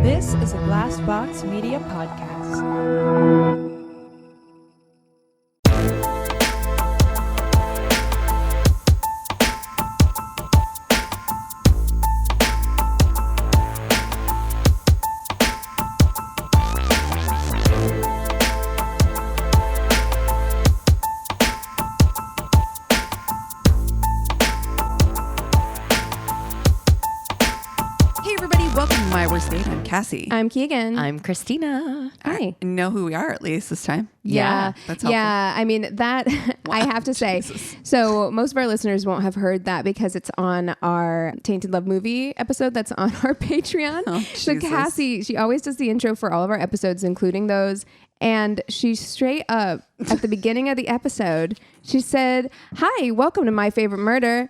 This is a Glass Box Media podcast. I'm Cassie. I'm Keegan. I'm Christina. Hi. I know who we are at least this time. Yeah. That's helpful. Yeah. I mean, that I have to say. So most of our listeners won't have heard that because it's on our Tainted Love movie episode that's on our Patreon. Oh, so Jesus. Cassie, she always does the intro for all of our episodes, including those. And she straight up at the beginning of the episode, she said, "Hi, welcome to My Favorite Murder."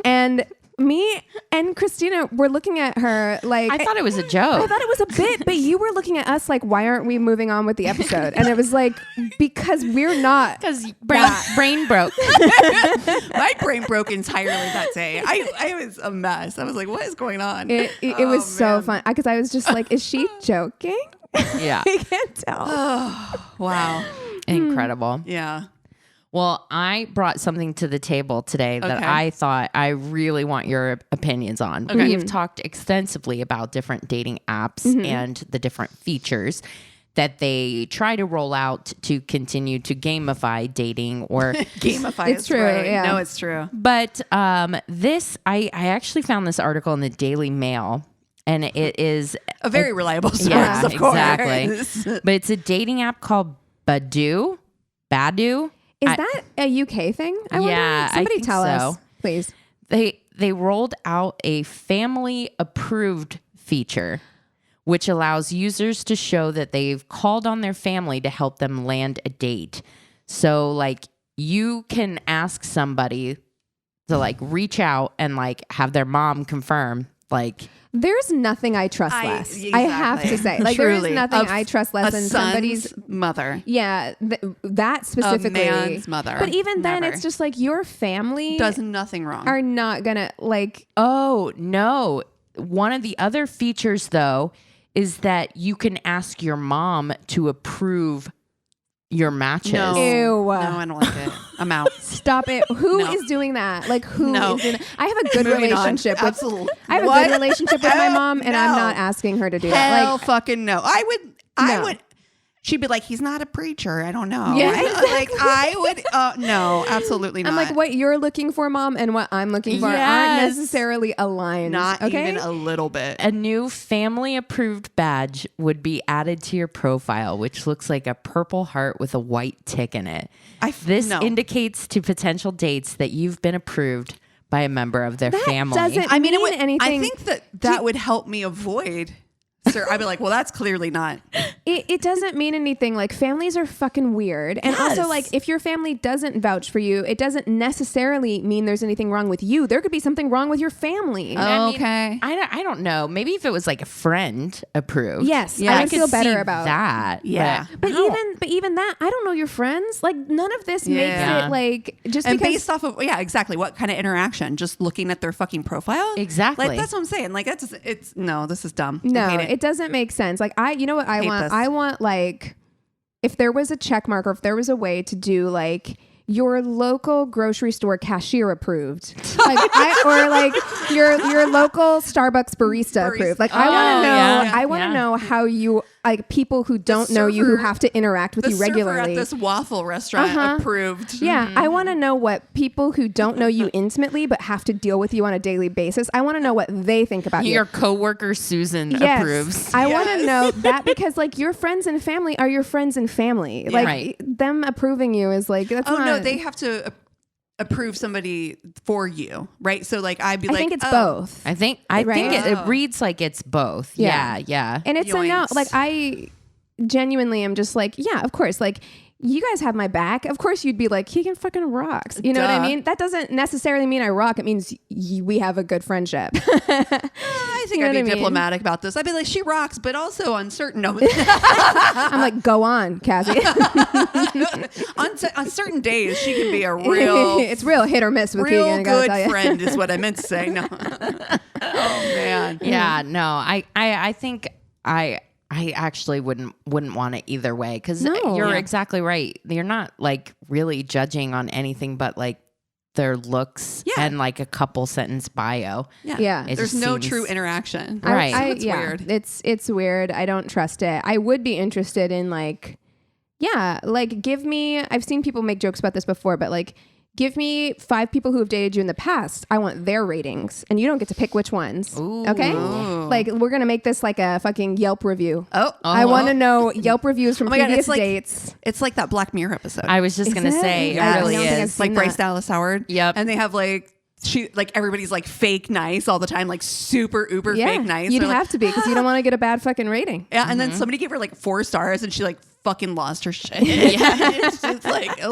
And me and Christina were looking at her like... I thought it was a joke. I thought it was a bit, but you were looking at us like, why aren't we moving on with the episode? And it was like, because we're not. Because brain broke. My brain broke entirely that day. I was a mess. I was like, what is going on? It was so fun. Because I was just like, is she joking? Yeah. I can't tell. Oh, wow. Incredible. Yeah. Well, I brought something to the table today that Okay. I thought I really want your opinions on. Okay. We've talked extensively about different dating apps and the different features that they try to roll out to continue to gamify dating or Gamify. It's is true, right. yeah. No, it's true. But this, I actually found this article in the Daily Mail, and it is A very reliable source, yeah, of course. exactly. But it's a dating app called Badoo. Is that a UK thing? I wonder. Yeah, I Somebody think tell us, so. please. They rolled out a family approved feature, which allows users to show that they've called on their family to help them land a date. So like you can ask somebody to like reach out and like have their mom confirm like There's nothing I trust less. I have to say. Like, there is Truly. nothing I trust less than son's somebody's mother. Yeah, that specifically. A man's mother. But even then, Never. it's just like your family Does nothing wrong. are not gonna like. oh no. One of the other features though is that you can ask your mom to approve your matches. No. Ew. No, I don't like it. I'm out. Stop it. Who No. is doing that? Like, who No. is doing that? I have a good Moving on. relationship with. Absolutely. I have a What? good relationship with my mom, and I'm No. not asking her to do that. Hell Like, fucking no. I No. would. She'd be like, he's not a preacher. I don't know. Yeah, Like, I would, no, absolutely not. I'm like, what you're looking for, mom, and what I'm looking for aren't Yes. necessarily aligned. Not okay? even a little bit. A new family approved badge would be added to your profile, which looks like a purple heart with a white tick in it. This no. indicates to potential dates that you've been approved by a member of their family. doesn't I mean, it mean would, anything. I think that would help me avoid. Sir, I'd be like, well, that's clearly not. It doesn't mean anything. Like, families are fucking weird. And also, Yes. like, if your family doesn't vouch for you, it doesn't necessarily mean there's anything wrong with you. There could be something wrong with your family. I mean, Okay. I don't know. Maybe if it was like a friend approved. Yes, Yeah, I I would could feel better see about that. Yeah. But even that, I don't know your friends. Like, none of this makes Yeah. it like just And because. based off of, yeah, exactly. What kind of interaction? Just looking at their fucking profile? Exactly. Like, that's what I'm saying. Like, no, this is dumb. I No, hate it doesn't make sense. Like, you know what I Hate want? this. I want, like, if there was a check mark or if there was a way to do like your local grocery store cashier approved, like, or like your local Starbucks barista approved. Like, I want to know. yeah. I want to know how you like people who don't know you who server- have to interact with The you server regularly. at this waffle restaurant approved. Yeah, I want to know what people who don't know you intimately but have to deal with you on a daily basis. I want to know what they think about you. Your coworker Susan Yes, approves. I want to know that because like your friends and family are your friends and family. Like Right. them approving you is like that's Oh not, no, they have to approve somebody for you, right? So like I'd be I like, think it's oh, both. I think Right? it reads like it's both. Yeah. Yeah. And it's a no. Yoinks. Like I genuinely am just like, yeah, of course. Like you guys have my back. Of course you'd be like, Keegan fucking rocks. You know what I Duh. mean? That doesn't necessarily mean I rock. It means we have a good friendship. I think You know I'd what be I mean? diplomatic about this. I'd be like, she rocks, but also on certain no, I'm like, go on, Cassie. on certain days she can be a real It's real hit or miss with real Keegan. I gotta good tell you. friend is what I meant to say. No. Oh man. Yeah, no, I think I actually wouldn't want it either way because No. you're Yeah. exactly right. You're not like really judging on anything but like their looks and like a couple sentence bio. Yeah. It There's just no seems- true interaction. Right. It's weird. It's weird. I don't trust it. I would be interested in like, give me, I've seen people make jokes about this before, but like, give me 5 people who have dated you in the past. I want their ratings, and you don't get to pick which ones. Ooh. Okay? Like, we're going to make this like a fucking Yelp review. Oh, I want to know Yelp reviews from my God, previous it's like- dates. It's like that Black Mirror episode. I was just Is gonna it? say Yeah, it really I don't think I've is. seen like Bryce that. Dallas Howard. Yep. And they have everybody's like fake nice all the time, like super uber Yeah, fake nice. you'd They're like, have to be because you don't want to get a bad fucking rating. yeah, and then somebody gave her like 4 stars, and she like fucking lost her shit. It's just like it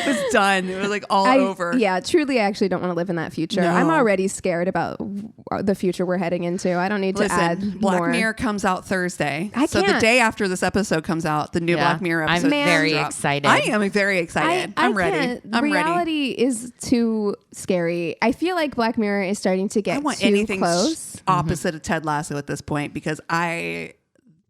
was done. It was like all over. Yeah, truly, I actually don't want to live in that future. No. I'm already scared about the future we're heading into. I don't need to add Listen, Black more. Mirror comes out Thursday. I So the can't. day after this episode comes out, the new Yeah. Black Mirror I'm episode. very drops. excited. I am very excited. I'm ready. can't. I'm ready. Reality is too scary. I feel like Black Mirror is starting to get I want too anything close. opposite of Ted Lasso at this point because I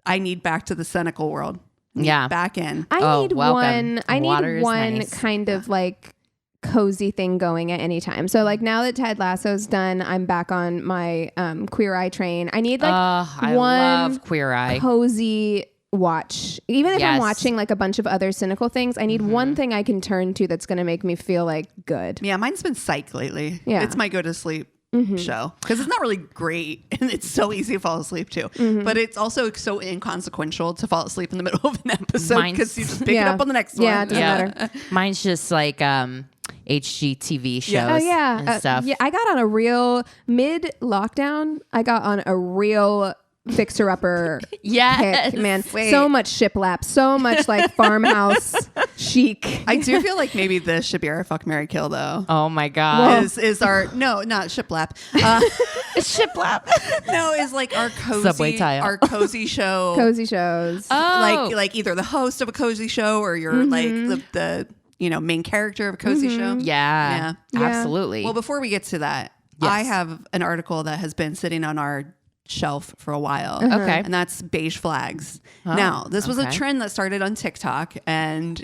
need back to the cynical world. I need Yeah. back in. I need welcome. one. I Water need is one nice. kind of like cozy thing going at any time. So like now that Ted Lasso's done, I'm back on my Queer Eye train. I need like I one love Queer Eye. cozy watch. Even if I'm Yes. watching like a bunch of other cynical things, I need one thing I can turn to that's going to make me feel like good. Yeah, mine's been Psych lately. Yeah. It's my go to sleep show because it's not really great and it's so easy to fall asleep to. Mm-hmm. But it's also so inconsequential to fall asleep in the middle of an episode Mine's- because you just pick it Yeah. up on the next Yeah, one. it doesn't matter. Mine's just like HGTV shows Yeah. Oh yeah, and stuff. yeah. I got on a real mid lockdown. I got on a real fixer upper Yes. pick, man. Wait. So much shiplap, so much like farmhouse chic. I do feel like maybe this should be our fuck, marry, kill though. Oh my god. Is our no, not shiplap. Shiplap. No, is like our Subway cozy tile. our cozy show. Cozy shows. Like either the host of a cozy show or you're like the main character of a cozy show. Yeah, Yeah. absolutely. Well, before we get to that, Yes. I have an article that has been sitting on our shelf for a while. Okay. And that's beige flags. Now, this was a okay. trend that started on TikTok and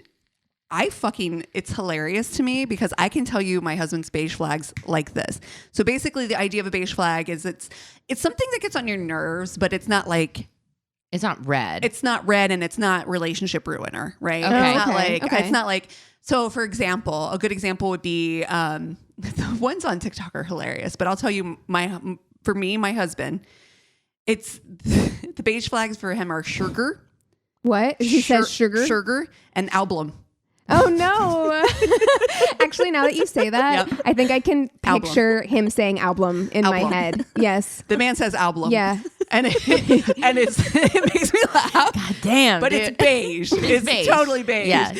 it's hilarious to me because I can tell you my husband's beige flags like this. So basically the idea of a beige flag is it's something that gets on your nerves, but it's not like it's not red. it's not red and it's not relationship ruiner, right? Okay. It's not Okay, like okay. it's not like so for example, a good example would be the ones on TikTok are hilarious, but I'll tell you my husband, it's the beige flags for him are sugar. What? He says sugar? Sugar and album. Oh no. Actually, now that you say that, Yep. I think I can Album. picture him saying album in my Album. head. Yes. The man says album. Yeah. And it makes me laugh. God damn. But dude. it's beige. It's Beige. totally beige. Yeah,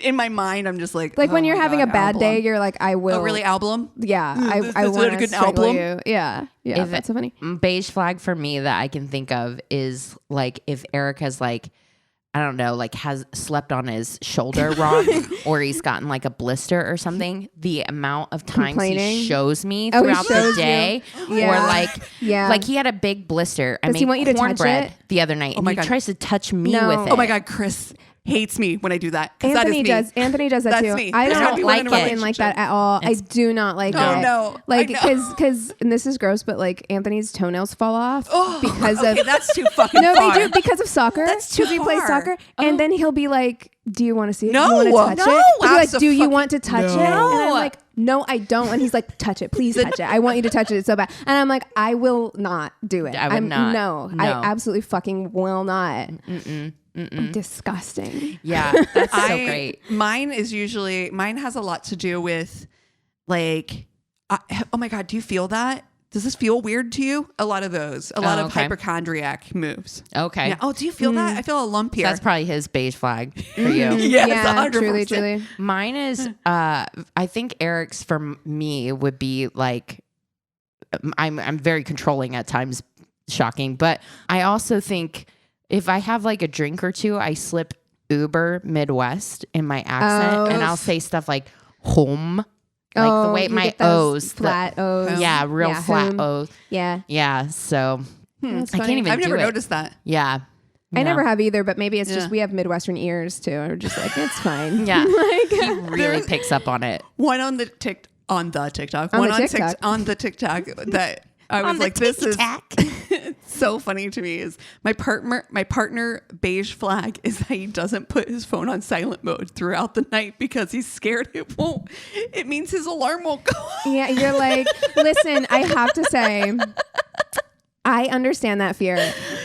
in my mind, I'm just like Like when oh you're my having God, a bad album. day, you're like, I will. Oh, really? Album? Yeah. This I is want a to good strangle album? you. Yeah. Yeah. If That's so funny. beige flag for me that I can think of is like if Eric has like, I don't know, like has slept on his shoulder wrong or he's gotten like a blister or something, the amount of times Complaining? he shows me Oh, he throughout the shows you. day Yeah. or like, Yeah. like he had a big blister. I Does he made want you to touch cornbread it? the other night and my he God. tries to touch me No. with it. Oh my God, Chris hates me when I do that. 'Cause Anthony that is me. Anthony does that That's too. me. I That's gotta don't be like one in a fucking like that at all. I do not like Oh, it. no. Like I know. because and this is gross, but like Anthony's toenails fall off because Okay, of that's too fucking no, far. they do because of soccer. That's too Because he plays far. soccer, and then he'll be like, "Do you want to see it? No, do you want to touch no, it?" He'll be like, "Do you abso-fucking- want to touch it?" no. And I'm like, "No, I don't." And he's like, "Touch it, please touch it. I want you to touch it. It's so bad." And I'm like, "I will not do it. I would not. No, No. I absolutely fucking will not." Disgusting. Yeah, that's so great. Mine has a lot to do with like, oh my God, do you feel that? Does this feel weird to you? A lot of those, a lot of okay. hypochondriac moves. Okay. Yeah. Oh, do you feel that? I feel a lump So here. that's probably his beige flag for you. Yes, Yeah, 100%. truly. Mine is, I think Eric's for me would be like, I'm very controlling at times, shocking, but I also think if I have like a drink or two, I slip uber Midwest in my accent and I'll say stuff like home, like the way you my get those O's, flat O's. real flat home. O's. Yeah. Yeah. So That's I funny. can't even I've never do it. noticed that. Yeah. I No. never have either, but maybe it's Yeah. just we have Midwestern ears too. We're just like, it's fine. Yeah. Like, He really picks up on it. One on the TikTok. One the on TikTok. on the TikTok that I was On the like, this is tic-tac. so funny to me is my partner beige flag is that he doesn't put his phone on silent mode throughout the night because he's scared it means his alarm won't go off. Yeah, you're like, listen, I have to say, I understand that fear.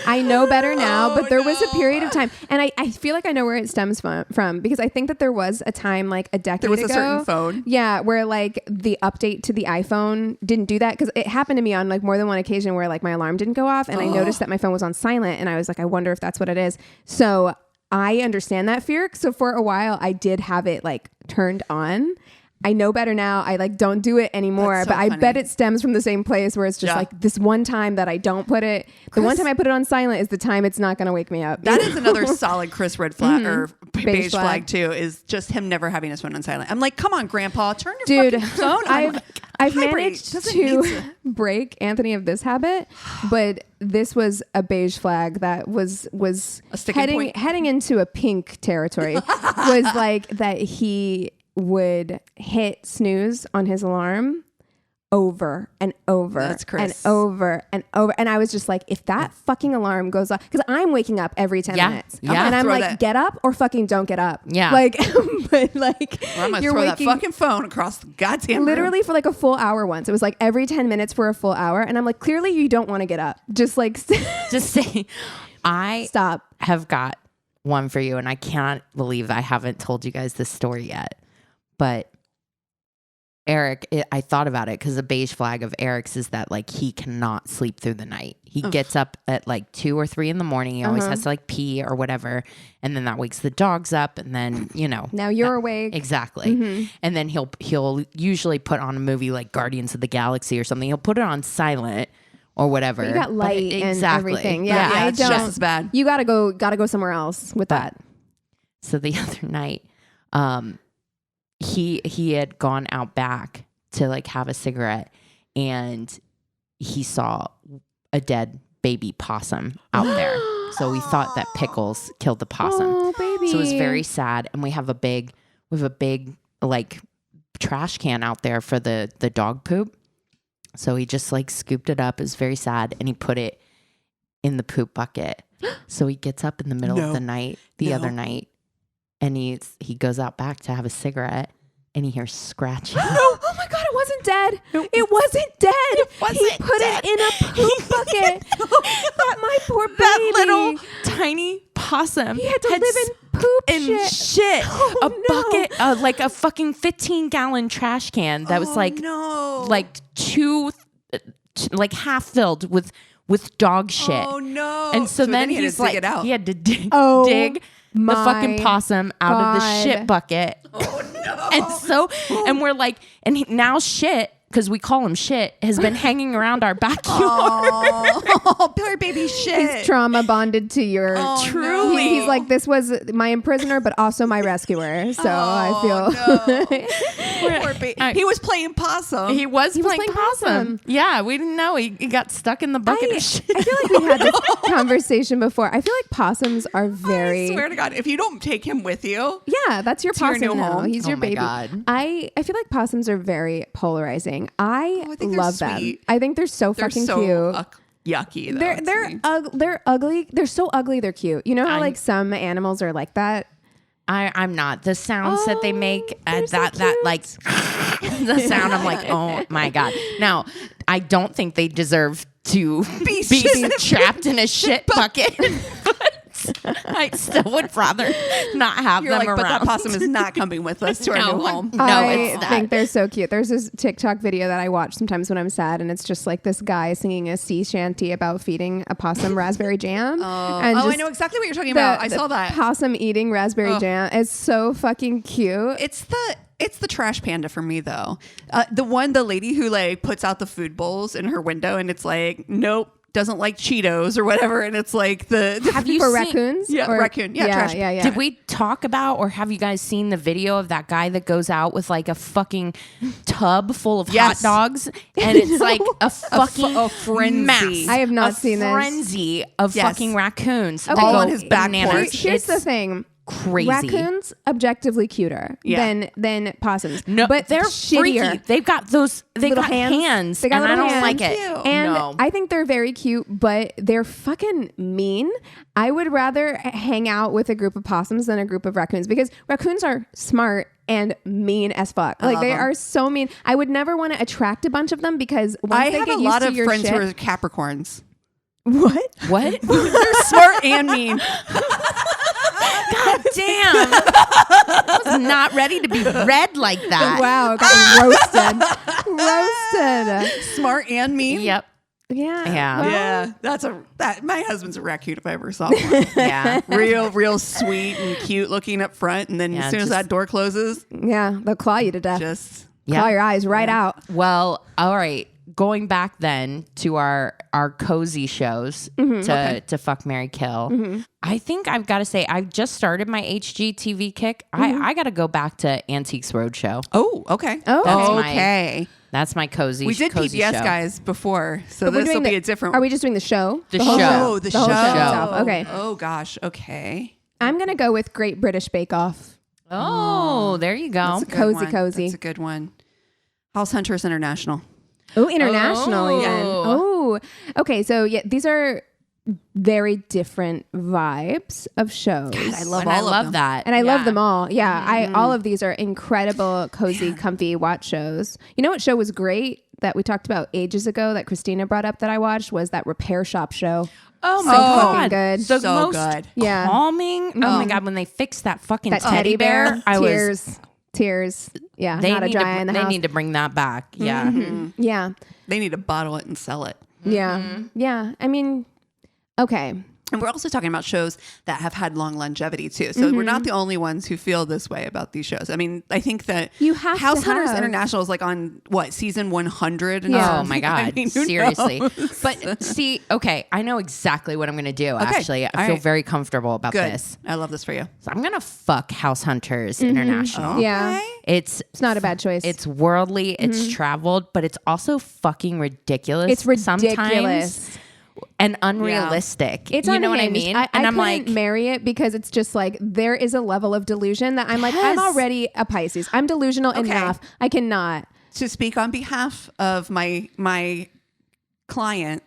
I know better now, but there was a period of time, and I feel like I know where it stems from because I think that there was a time like a decade ago. There was a certain phone. Yeah, where like the update to the iPhone didn't do that because it happened to me on like more than one occasion where like my alarm didn't go off and I noticed that my phone was on silent and I was like, I wonder if that's what it is. So I understand that fear. So for a while I did have it like turned on. I know better now. I like don't do it anymore, That's so but I funny. bet it stems from the same place where it's just Yeah. like this one time that I don't put it. The one time I put it on silent is the time it's not going to wake me up. That is another solid Chris red flag or beige flag. flag too, is just him never having his phone on silent. I'm like, come on, grandpa, turn your Dude, fucking phone on. I've Vibrate. managed Doesn't to need break Anthony of this habit, but this was a beige flag that was A sticking point. heading into a pink territory. Was like that he would hit snooze on his alarm over and over That's and Chris. over and over. And I was just like, if that fucking alarm goes off, because I'm waking up every 10 Yeah. minutes. Yeah. And I'm Throw like, that- get up or fucking don't get up. Yeah. Like, but like, Or I'm gonna you're throw waking that fucking phone across the goddamn room. literally for like a full hour once. It was like every 10 minutes for a full hour. And I'm like, clearly you don't want to get up. Just like Just say, I stop. have got one for you, and I cannot believe I haven't told you guys this story yet. But Eric, I thought about it because the beige flag of Eric's is that like he cannot sleep through the night. He gets up at like 2 or 3 in the morning. He always has to like pee or whatever, and then that wakes the dogs up, and then Now you're awake. exactly. And then he'll usually put on a movie like Guardians of the Galaxy or something. He'll put it on silent or whatever. You got But light and exactly. everything. Yeah, Yeah, I it's don't. just as bad. You gotta go somewhere else with that. So the other night, he had gone out back to like have a cigarette, and he saw a dead baby possum out there. So we thought that Pickles killed the possum. Oh, baby. So it was very sad. And we have a big like trash can out there for the dog poop. So he just like scooped it up. It was very sad, and he put it in the poop bucket. So he gets up in the middle of the night, the other night, and he goes out back to have a cigarette, and he hears scratching. Oh my God, it wasn't dead. It wasn't dead. He put it in a poop bucket. My poor baby. That little tiny possum. He had to live in poop and shit. Oh, a no. bucket, like a fucking 15-gallon trash can that was like no. like like half filled with dog shit. Oh no. And so, then he had he's to like, dig it out. he had to dig Oh, the fucking my possum out of the God. shit bucket. Oh no. And so, and we're like, now shit, because we call him shit, has been hanging around our backyard. Oh, poor baby shit. He's trauma bonded to your. Oh, Truly. He's like, this was my imprisoner, but also my rescuer. So I feel. Poor baby. He was playing possum. He was playing playing possum. possum. Yeah, we didn't know. He got stuck in the bucket of shit. I feel like we had this conversation before. I feel like possums are very. I swear to God, if you don't take him with you, Yeah, that's your To your possum new now. home. He's Oh your my baby. God. I feel like possums are very polarizing. I I think they're love them. sweet. I think they're so they're fucking so cute. yucky. Though, They're ugly. They're so ugly. They're cute. You know how I'm- like some animals are like that. I'm not. The sounds that they make, they're so that like the sound. I'm like, oh my God. Now, I don't think they deserve to be trapped in a shit bucket. But I still would rather not have You're them like, around. but that possum is not coming with us to our No, new home. No, I it's think they're so cute. There's this TikTok video that I watch sometimes when I'm sad, and it's just like this guy singing a sea shanty about feeding a possum raspberry jam. And Oh, I just know exactly what you're talking about. I saw that. possum eating raspberry jam. It's so fucking cute. It's the trash panda for me though. The lady who like puts out the food bowls in her window, and it's like, nope, doesn't like Cheetos or whatever, and it's like Have you For seen, raccoons? Yeah, raccoon. Yeah, trash. yeah. Did we talk about, or have you guys seen the video of that guy that goes out with like a fucking tub full of hot dogs, and it's like a fucking a frenzy. mass, I have not seen this. frenzy of Yes. fucking raccoons Okay. all Go on his back bananas. porch. Here's the It's thing. crazy. Raccoons objectively cuter than possums. No, but they're shittier. freaky. They've got those. They Little got hands. hands. They got and I little don't hands. like it. Cute. And no. I think they're very cute, but they're fucking mean. I would rather hang out with a group of possums than a group of raccoons because raccoons are smart and mean as fuck. Like love they them. are so mean. I would never want to attract a bunch of them because once I they have get a used lot to of your friends shit, who are Capricorns. what? What? They're smart and mean. God damn! I was not ready to be read like that. Wow, got roasted. Smart and mean. Yep. Yeah. Yeah. Yeah, that. My husband's a raccoon if I ever saw one. Yeah. real sweet and cute looking up front, and then Yeah, as soon as just- that door closes, Yeah, they'll claw you to death. just Claw your eyes right out. Well, all right. Going back then to our cozy shows to fuck, marry, kill. I think I've got to say I've just started my HGTV kick. I got to go back to Antiques Roadshow. Oh, okay. Oh, That's my- okay. That's my cozy. We did cozy PBS show. guys before, so But we're this will doing be a different. Are we just doing the show? The whole show. Oh, the whole show. itself. Okay. Oh gosh. Okay. I'm gonna go with Great British Bake Off. Oh, there you go. That's a good Cozy, one. cozy. That's a good one. House Hunters International. Oh, international Oh. even. Oh, okay. So yeah, these are very different vibes of shows. God, I love And all I of love them. that. And I love Yeah. them all. Yeah, all of these are incredible, cozy, comfy watch shows. You know what show was great that we talked about ages ago that Christina brought up that I watched was that repair shop show. Oh my So god, fucking good. The So most good. Yeah. calming. Oh my god, when they fixed that fucking That teddy bear, I was. tears. Yeah, They not a need dry to. eye in the They house. need to bring that back. Yeah. Yeah, They need to bottle it and sell it. yeah. I mean, okay. And we're also talking about shows that have had long longevity too. So we're not the only ones who feel this way about these shows. I mean, I think that You have to House Hunters have- International is like on what season 100. And Yeah. Oh my I god, mean, who seriously. knows? But see, okay, I know exactly what I'm going to do. Actually, I all feel right. very comfortable about Good. this. I love this for you. So I'm going to fuck House Hunters International. Yeah, It's it's not a bad choice. It's worldly, it's traveled, but it's also fucking ridiculous. It's ridiculous. Sometimes and unrealistic. It's you know what I unhinged. mean? I and I'm couldn't like, marry it because it's just like there is a level of delusion that I'm like, I'm Yes. already a Pisces. I'm delusional enough. I cannot. To speak on behalf of my client,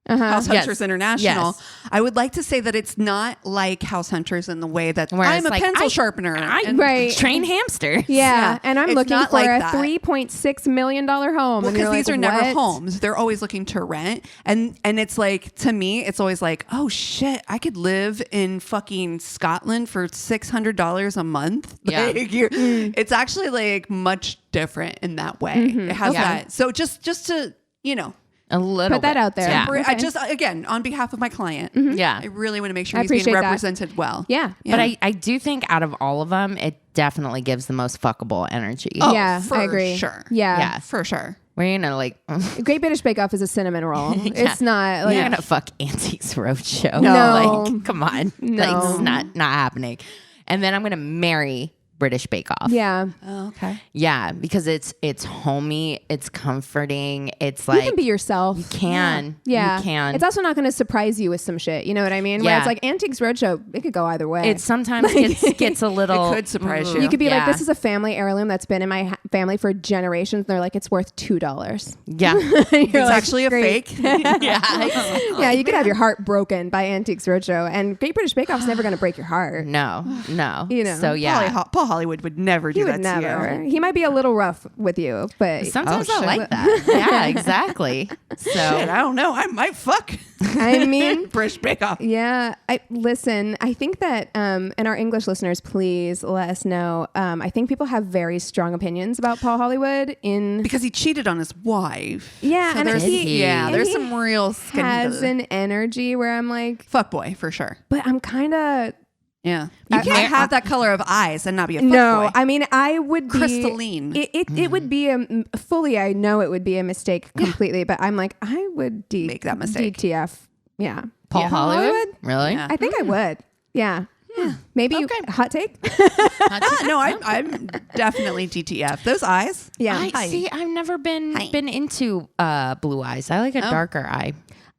House Yes. Hunters International, Yes. I would like to say that it's not like House Hunters in the way that Where I'm it's a like, pencil I- sharpener. I and- Right. train hamster. Yeah, Yeah. and I'm It's looking not for like a that. $3.6 million home. Well, and because you're these like, are never what? homes. They're always looking to rent. And it's like, to me, it's always like, oh shit, I could live in fucking Scotland for $600 a month. Yeah. Like, it's actually like much different in that way. It has Yeah. that. So just to, you know, A little Put that bit. out there. Yeah. Okay. I just, again, on behalf of my client, Yeah. I really want to make sure I he's being appreciate that. represented well. Yeah. But I do think out of all of them, it definitely gives the most fuckable energy. Oh, Yeah, for I agree. sure. Yeah. Yeah. For sure. We're gonna like, Great British Bake Off is a cinnamon roll. It's not like we're gonna fuck Antiques Roadshow. No. Like, come on. No. Like, it's not happening. And then I'm gonna marry British Bake Off. yeah. Oh, okay. Yeah, because it's homey, it's comforting, it's You like can be yourself. you can. Yeah. You can. It's also not going to surprise you with some shit. You know what I mean? Where Yeah. it's like Antiques Roadshow, it could go either way. It sometimes gets a little. It could surprise you. You could be like, Yeah. this is a family heirloom that's been in my family for generations. And they're like, it's worth $2. Yeah. It's actually a great. fake. Yeah, you could have your heart broken by Antiques Roadshow. And Great British Bake Off's never going to break your heart. No. You know. So yeah. Paul Hollywood would never do He that would to you. never. He might be a little rough with you, but Sometimes Oh, I shit. like that. Yeah, exactly. Shit, So I don't know. I might fuck I mean, British Bake Off. yeah. Listen, I think that, and our English listeners, please let us know. I think people have very strong opinions about Paul Hollywood Because he cheated on his wife. Yeah, and there's- he, Yeah, and there's he some real has scandal. an energy where I'm like, Fuck boy, for sure. but I'm kind of Yeah. You can't have that color of eyes and not be a fuckboy. No, I mean, I would be crystalline. It would be fully. I know it would be a mistake completely, but I'm like, I would make that mistake. DTF. Yeah, Paul Hollywood? Really? Yeah. I think I would. Yeah. Maybe hot take. No, I'm definitely DTF. Those eyes. Yeah. See, I've never been into blue eyes. I like a darker eye.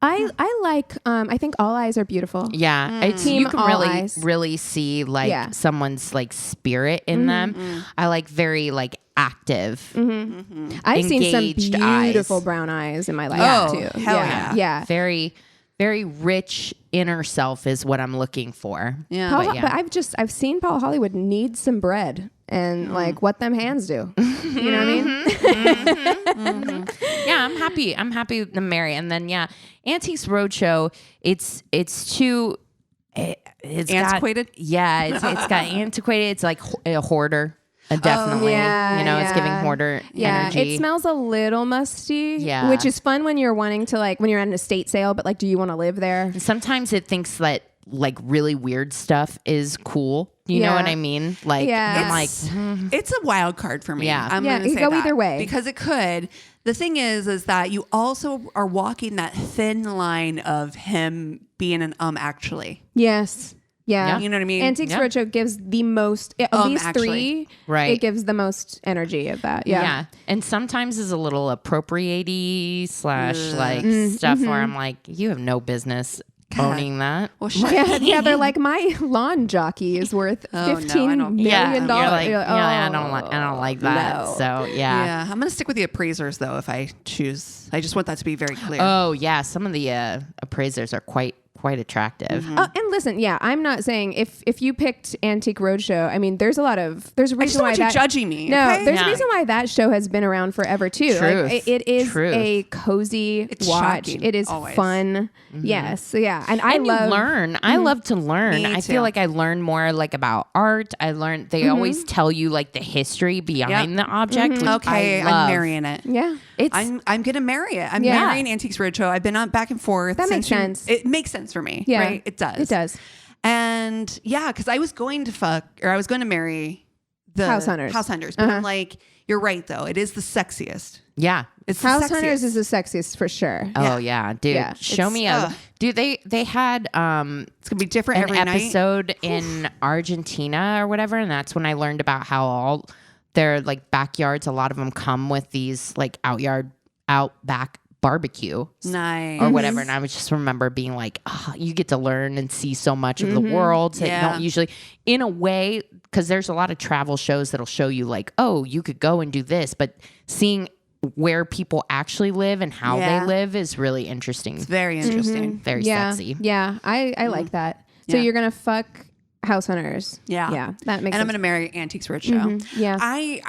I like. I think all eyes are beautiful. Yeah, it's Team you can all really eyes. really see like someone's like spirit in them. I like very like active. I've seen some engaged beautiful eyes. brown eyes in my life Oh, too. hell yeah. Yeah. Very very rich inner self is what I'm looking for. Yeah. But I've seen Paul Hollywood need some bread and like what them hands do. You know what I mean? Yeah, I'm happy to marry. And then Antiques Roadshow, it's too it's Antiquated? It's got antiquated. It's like a hoarder. Definitely. It's giving hoarder energy. It smells a little musty. Yeah. Which is fun when you're wanting to like when you're at an estate sale, but like do you want to live there? Sometimes it thinks that like really weird stuff is cool. You know what I mean? Like I'm like it's a wild card for me. Yeah. I'm Yeah, gonna it say could go that either way. because it could. The thing is that you also are walking that thin line of him being an actually. Yes. Yeah. You know what I mean? Antiques Roadshow gives the most of these actually. three. Right. It gives the most energy of that. Yeah. And sometimes is a little appropriate-y / like stuff where I'm like, you have no business owning that. Well, shit. Yeah, they're like my lawn jockey is worth $15 million. You're like, You're like, I don't like that. no. So Yeah, I'm gonna stick with the appraisers though. If I choose, I just want that to be very clear. Oh yeah, some of the appraisers are quite attractive. Oh, and listen, I'm not saying if you picked Antique Roadshow, I mean, there's a reason I just don't why want you that judging me. No, okay? there's a reason why that show has been around forever too. Truth. Like, it is Truth. a cozy It's watch. shocking, It is always. fun. Yes, yeah, and I And love you learn. I love to learn. Me I too. feel like I learn more like about art. I learned they always tell you like the history behind the object. Which Okay, I love. I'm marrying it. Yeah, It's I'm gonna marry it. I'm Yeah. marrying Antiques Roadshow. I've been on back and forth. That makes since sense. It makes sense for me. Yeah. Right? It does. It does. And because I was going to marry the House hunters. But I'm like, you're right though. It is the sexiest. yeah. It's the House sexiest. Hunters is the sexiest for sure. Oh yeah, dude. Yeah. Show It's- me dude. They had It's gonna be different an every night. episode in Argentina or whatever, and that's when I learned about how all their like backyards, a lot of them come with these like outback barbecue Nice. or whatever. And I would just remember being like, you get to learn and see so much of the world that you Yeah. don't usually, in a way, because there's a lot of travel shows that'll show you like, oh, you could go and do this, but seeing where people actually live and how Yeah. they live is really interesting. It's very interesting. Very Yeah, sexy. yeah, I like that. So Yeah. you're gonna fuck House Hunters. Yeah. yeah, that makes And I'm sense. going to marry Antiques Roadshow. Yeah. I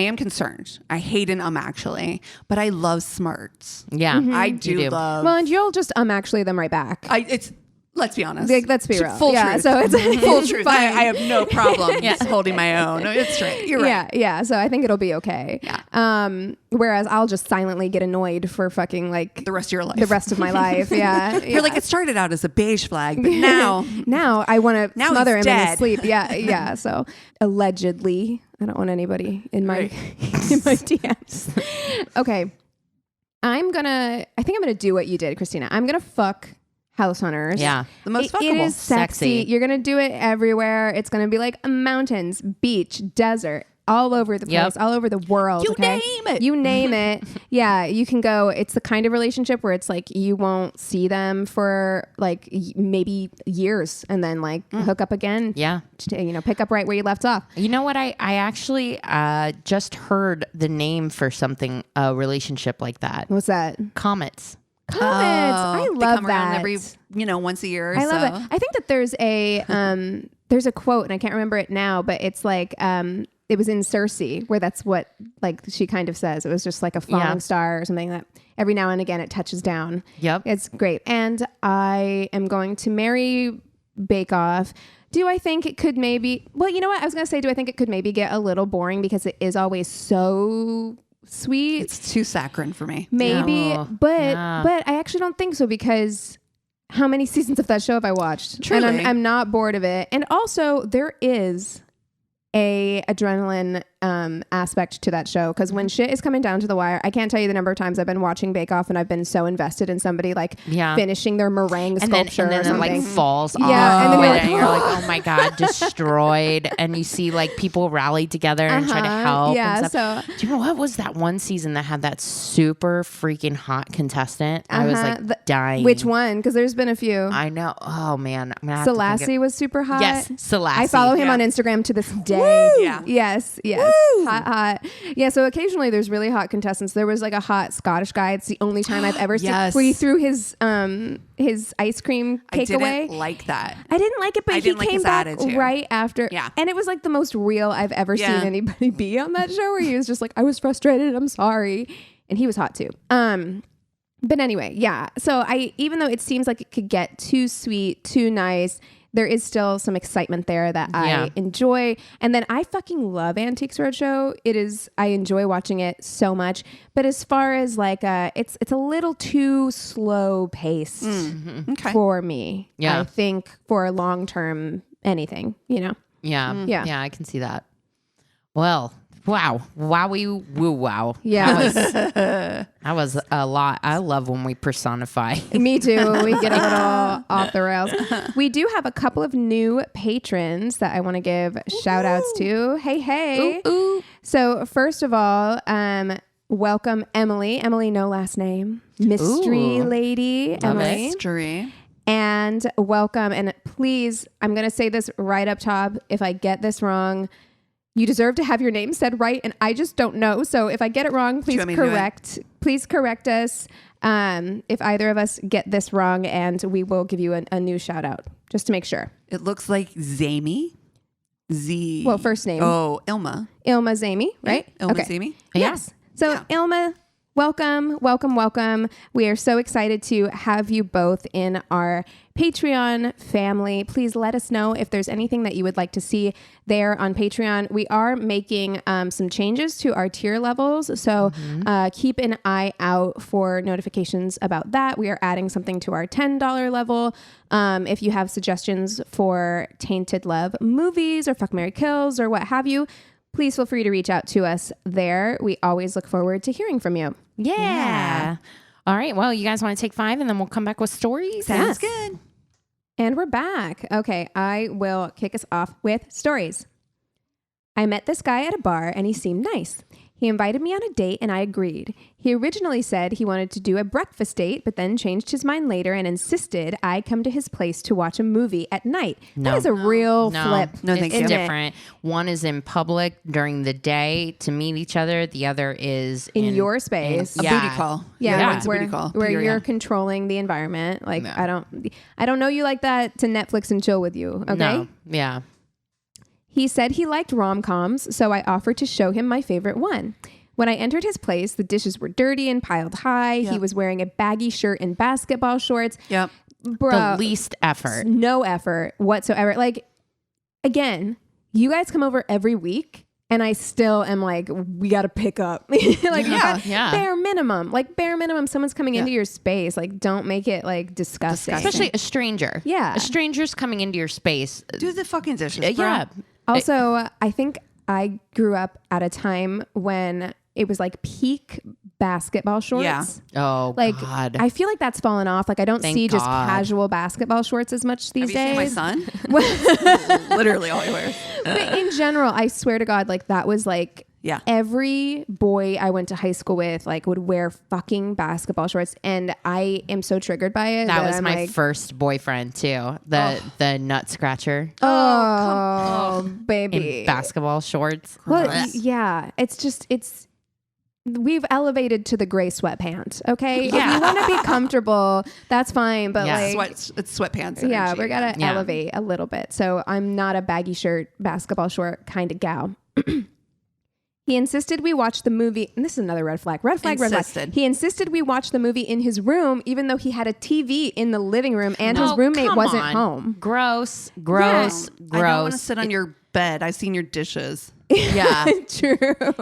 am concerned. I hate an actually, but I love smarts. Yeah. I You do love. Well, and you'll just actually them right back. Let's be honest. Like, let's be real. Full Yeah, truth. so it's full it's truth. fine. I have no problem holding my own. No, it's straight. You're right. Yeah. So I think it'll be okay. Yeah. Whereas I'll just silently get annoyed for fucking like The rest of your life. the rest of my life. Yeah. You're like, it started out as a beige flag, but now now I want to Now smother him he's in dead. his sleep. Yeah. So allegedly, I don't want anybody in my in my DMs. Okay. I think I'm gonna do what you did, Christina. I'm gonna fuck House Hunters. Yeah. the most It fuckable. is sexy. Sexy. You're gonna do it everywhere. It's gonna be like mountains, beach, desert, all over the place, Yep. all over the world. You okay? name it. You name it. Yeah, you can go. It's the kind of relationship where it's like you won't see them for like maybe years, and then like hook up again. Yeah. Pick up right where you left off. You know what? I actually just heard the name for something, a relationship like that. What's that? Comets. Comets. I They love come that. around every, once a year or I so. love it. I think that there's a quote, and I can't remember it now, but it's like it was in Circe, where that's what like she kind of says. It was just like a falling star or something that every now and again it touches down. Yep. It's great. And I am going to marry Bake Off. Do I think it could maybe? Well, you know what I was going to say. Do I think it could maybe get a little boring because it is always so sweet? It's too saccharine for me. Maybe, No. but Yeah. but I actually don't think so because how many seasons of that show have I watched? Truly. And I'm not bored of it. And also there is a adrenaline aspect to that show, because when shit is coming down to the wire, I can't tell you the number of times I've been watching Bake Off and I've been so invested in somebody like finishing their meringue sculpture and then or something. it like falls off, and then you're like, oh my god, destroyed. And you see like people rally together and try to help. And stuff. So do you know what was that one season that had that super freaking hot contestant? I was like dying. Which one? Because there's been a few. I know. Oh man, I'm gonna have to think Selassie was super hot. Yes, Selassie. I follow him on Instagram to this day. Yeah. Yes. Hot. Yeah, so occasionally there's really hot contestants. There was like a hot Scottish guy. It's the only time I've ever seen where he threw his ice cream cake away. I didn't like that. I didn't like it, but he came back attitude. right after. Yeah. And it was like the most real I've ever seen anybody be on that show, where he was just like, I was frustrated, I'm sorry. And he was hot too. But anyway, yeah. So even though it seems like it could get too sweet, too nice, there is still some excitement there that I enjoy. And then I fucking love Antiques Roadshow. I enjoy watching it so much. But as far as like, it's a little too slow paced for me. Yeah. I think for long-term anything, you know? Yeah, I can see that. Well, wow. Wowie woo wow. Yeah. That was a lot. I love when we personify. Me too. We get a little off the rails. We do have a couple of new patrons that I want to give shout outs to. Hey. Ooh. So first of all, welcome Emily. Emily, no last name. Mystery lady. Love Emily. Mystery. And welcome. And please, I'm going to say this right up top. If I get this wrong, you deserve to have your name said right, and I just don't know. So if I get it wrong, please correct us if either of us get this wrong, and we will give you a new shout out just to make sure. It looks like Zamie. Well, first name. Oh, Ilma. Ilma Zamie, right? Ilma Okay. Zamie. Yes. So Ilma, welcome. We are so excited to have you both in our Patreon family. Please let us know if there's anything that you would like to see there on Patreon. We are making some changes to our tier levels, so keep an eye out for notifications about that. We are adding something to our $10 level. If you have suggestions for Tainted Love movies or Fuck, Marry, Kills or what have you, please feel free to reach out to us there. We always look forward to hearing from you. Yeah. All right. Well, you guys want to take 5 and then we'll come back with stories? Sounds good. And we're back. Okay, I will kick us off with stories. I met this guy at a bar and he seemed nice. He invited me on a date and I agreed. He originally said he wanted to do a breakfast date, but then changed his mind later and insisted I come to his place to watch a movie at night. No. That is a real flip. No, thank it's you. different. One is in public during the day to meet each other. The other is In your space. A booty call. Yeah, It's a booty call. where Period. you're controlling the environment. Like I don't know you like that to Netflix and chill with you. Okay. No. Yeah. He said he liked rom-coms, so I offered to show him my favorite one. When I entered his place, the dishes were dirty and piled high. Yep. He was wearing a baggy shirt and basketball shorts. Yep. Bro, The least effort. no effort whatsoever. Like, again, you guys come over every week, and I still am like, we got to pick up. Like, Yeah. bare minimum, someone's coming into your space. Like, don't make it like disgusting. Especially a stranger. Yeah. A stranger's coming into your space. Do the fucking dishes, bro. Yeah. Also, I think I grew up at a time when it was like peak basketball shorts. Yeah. Oh, Like, God. I feel like that's fallen off. Like, I don't Thank see just God. casual basketball shorts as much these Have you days. seen my son? Literally all he wears. But in general, I swear to God, like that was like every boy I went to high school with like would wear fucking basketball shorts, and I am so triggered by it. that was I'm my like, first boyfriend too. The nut scratcher Oh, baby. in basketball shorts. Well, yeah, it's we've elevated to the gray sweatpants. Okay, if you want to be comfortable, that's fine. But Yeah. like, It's sweatpants. yeah, energy. we gotta Yeah. elevate a little bit. So I'm not a baggy shirt, basketball short kind of gal. He insisted we watch the movie. And this is another red flag. Red flag. Insisted. He insisted we watch the movie in his room, even though he had a TV in the living room and his Oh, roommate come wasn't on. home. Gross. I don't want to Gross. sit on your bed. I've seen your dishes. Yeah. True.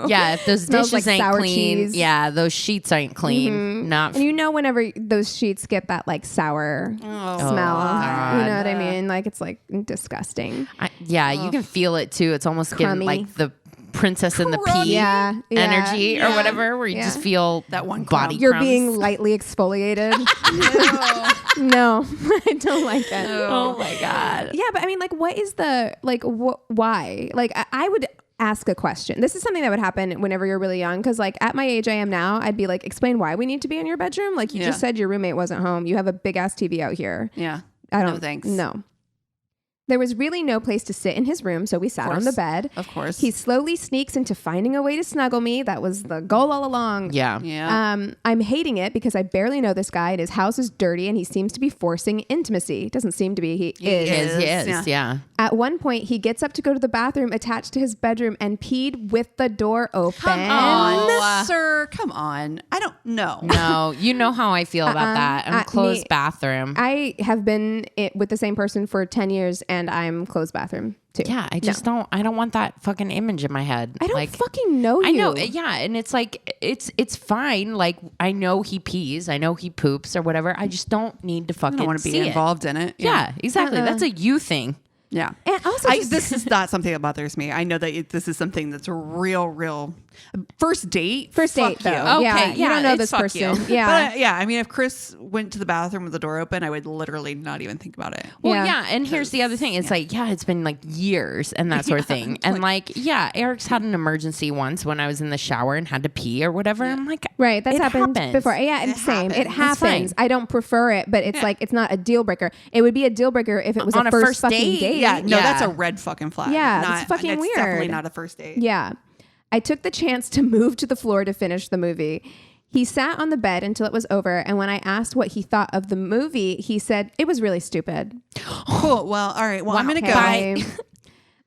Yeah, if those Smells dishes like ain't sour clean, cheese. yeah, those sheets ain't clean. Not And you know, whenever those sheets get that like sour smell, you know what I mean? Like it's like disgusting. you can feel it too. It's almost getting Crummy. like the Princess and the Pea Yeah, energy or whatever, where you just feel that one body You're crumbs. being lightly exfoliated. No, I don't like that. Oh my God. Yeah, but I mean, like, what is the like? Why? Like, I would ask a question. This is something that would happen whenever you're really young. Because, like, at my age I am now, I'd be like, explain why we need to be in your bedroom. Like, you just said your roommate wasn't home. You have a big ass TV out here. Yeah. I don't. No, thanks. No. There was really no place to sit in his room, so we sat on the bed. Of course. He slowly sneaks into finding a way to snuggle me. That was the goal all along. Yeah. Yeah. I'm hating it because I barely know this guy and his house is dirty and he seems to be forcing intimacy. Doesn't seem to be. He is. He is. Yeah. At one point, he gets up to go to the bathroom attached to his bedroom and peed with the door open. Come on, sir. Come on. I don't know. No, you know how I feel about that. I'm closed me- bathroom. I have been with the same person for 10 years and I'm closed bathroom too. Yeah, I just don't. I don't want that fucking image in my head. I don't like, fucking know you. I know. Yeah, and it's like it's fine. Like I know he pees, I know he poops or whatever. I just don't need to fucking. I don't want to be see involved in it. Yeah, exactly. That's a you thing. Yeah. And also This is not something that bothers me. I know that this is something that's a real first date. First date, fuck though. you. Yeah, you don't know it's this fuck person. you. Yeah. But, I mean, if Chris went to the bathroom with the door open, I would literally not even think about it. Well, Yeah. yeah, and here's the other thing. It's like, it's been like years and that sort of thing. And Eric's had an emergency once when I was in the shower and had to pee or whatever. I'm like, Right, that's it happened happens. before. Yeah, and same. It That's fine. happens. I don't prefer it, but it's like it's not a deal breaker. It would be a deal breaker if it was On a a first first fucking date? date. Yeah, no, Yeah. that's a red fucking flag. Yeah, that's fucking that's weird. Definitely not a first date. Yeah. I took the chance to move to the floor to finish the movie. He sat on the bed until it was over, and when I asked what he thought of the movie, he said it was really stupid. Cool. Well, all right. Well, I'm gonna go. Okay.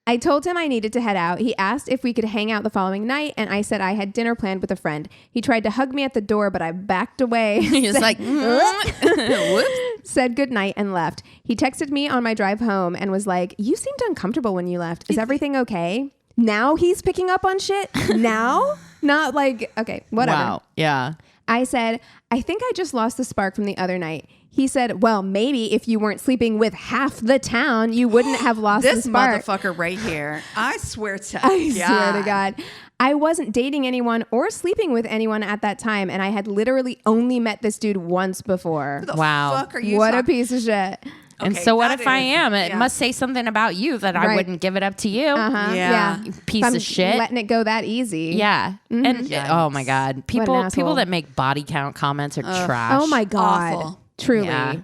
I told him I needed to head out. He asked if we could hang out the following night, and I said I had dinner planned with a friend. He tried to hug me at the door, but I backed away. He's like, whoops. Said goodnight and left. He texted me on my drive home and was like, "You seemed uncomfortable when you left. Is everything okay?" Now he's picking up on shit? Now? Not like, okay, whatever. Wow. Yeah. I said, "I think I just lost the spark from the other night." He said, "Well, maybe if you weren't sleeping with half the town, you wouldn't have lost This the spark." motherfucker right here. I swear to I swear to God. I wasn't dating anyone or sleeping with anyone at that time, and I had literally only met this dude once before. Who the Wow. fuck are you What a talking- piece of shit. And Okay, so what that if I is- am? It yeah. must say something about you that I Right. wouldn't give it up to you. Uh-huh. Yeah. Yeah. Piece If I'm of shit. letting it go that easy. Yeah. And oh my God. People asshole. that make body count comments are trash. Oh my God. Awful. Truly. Yeah.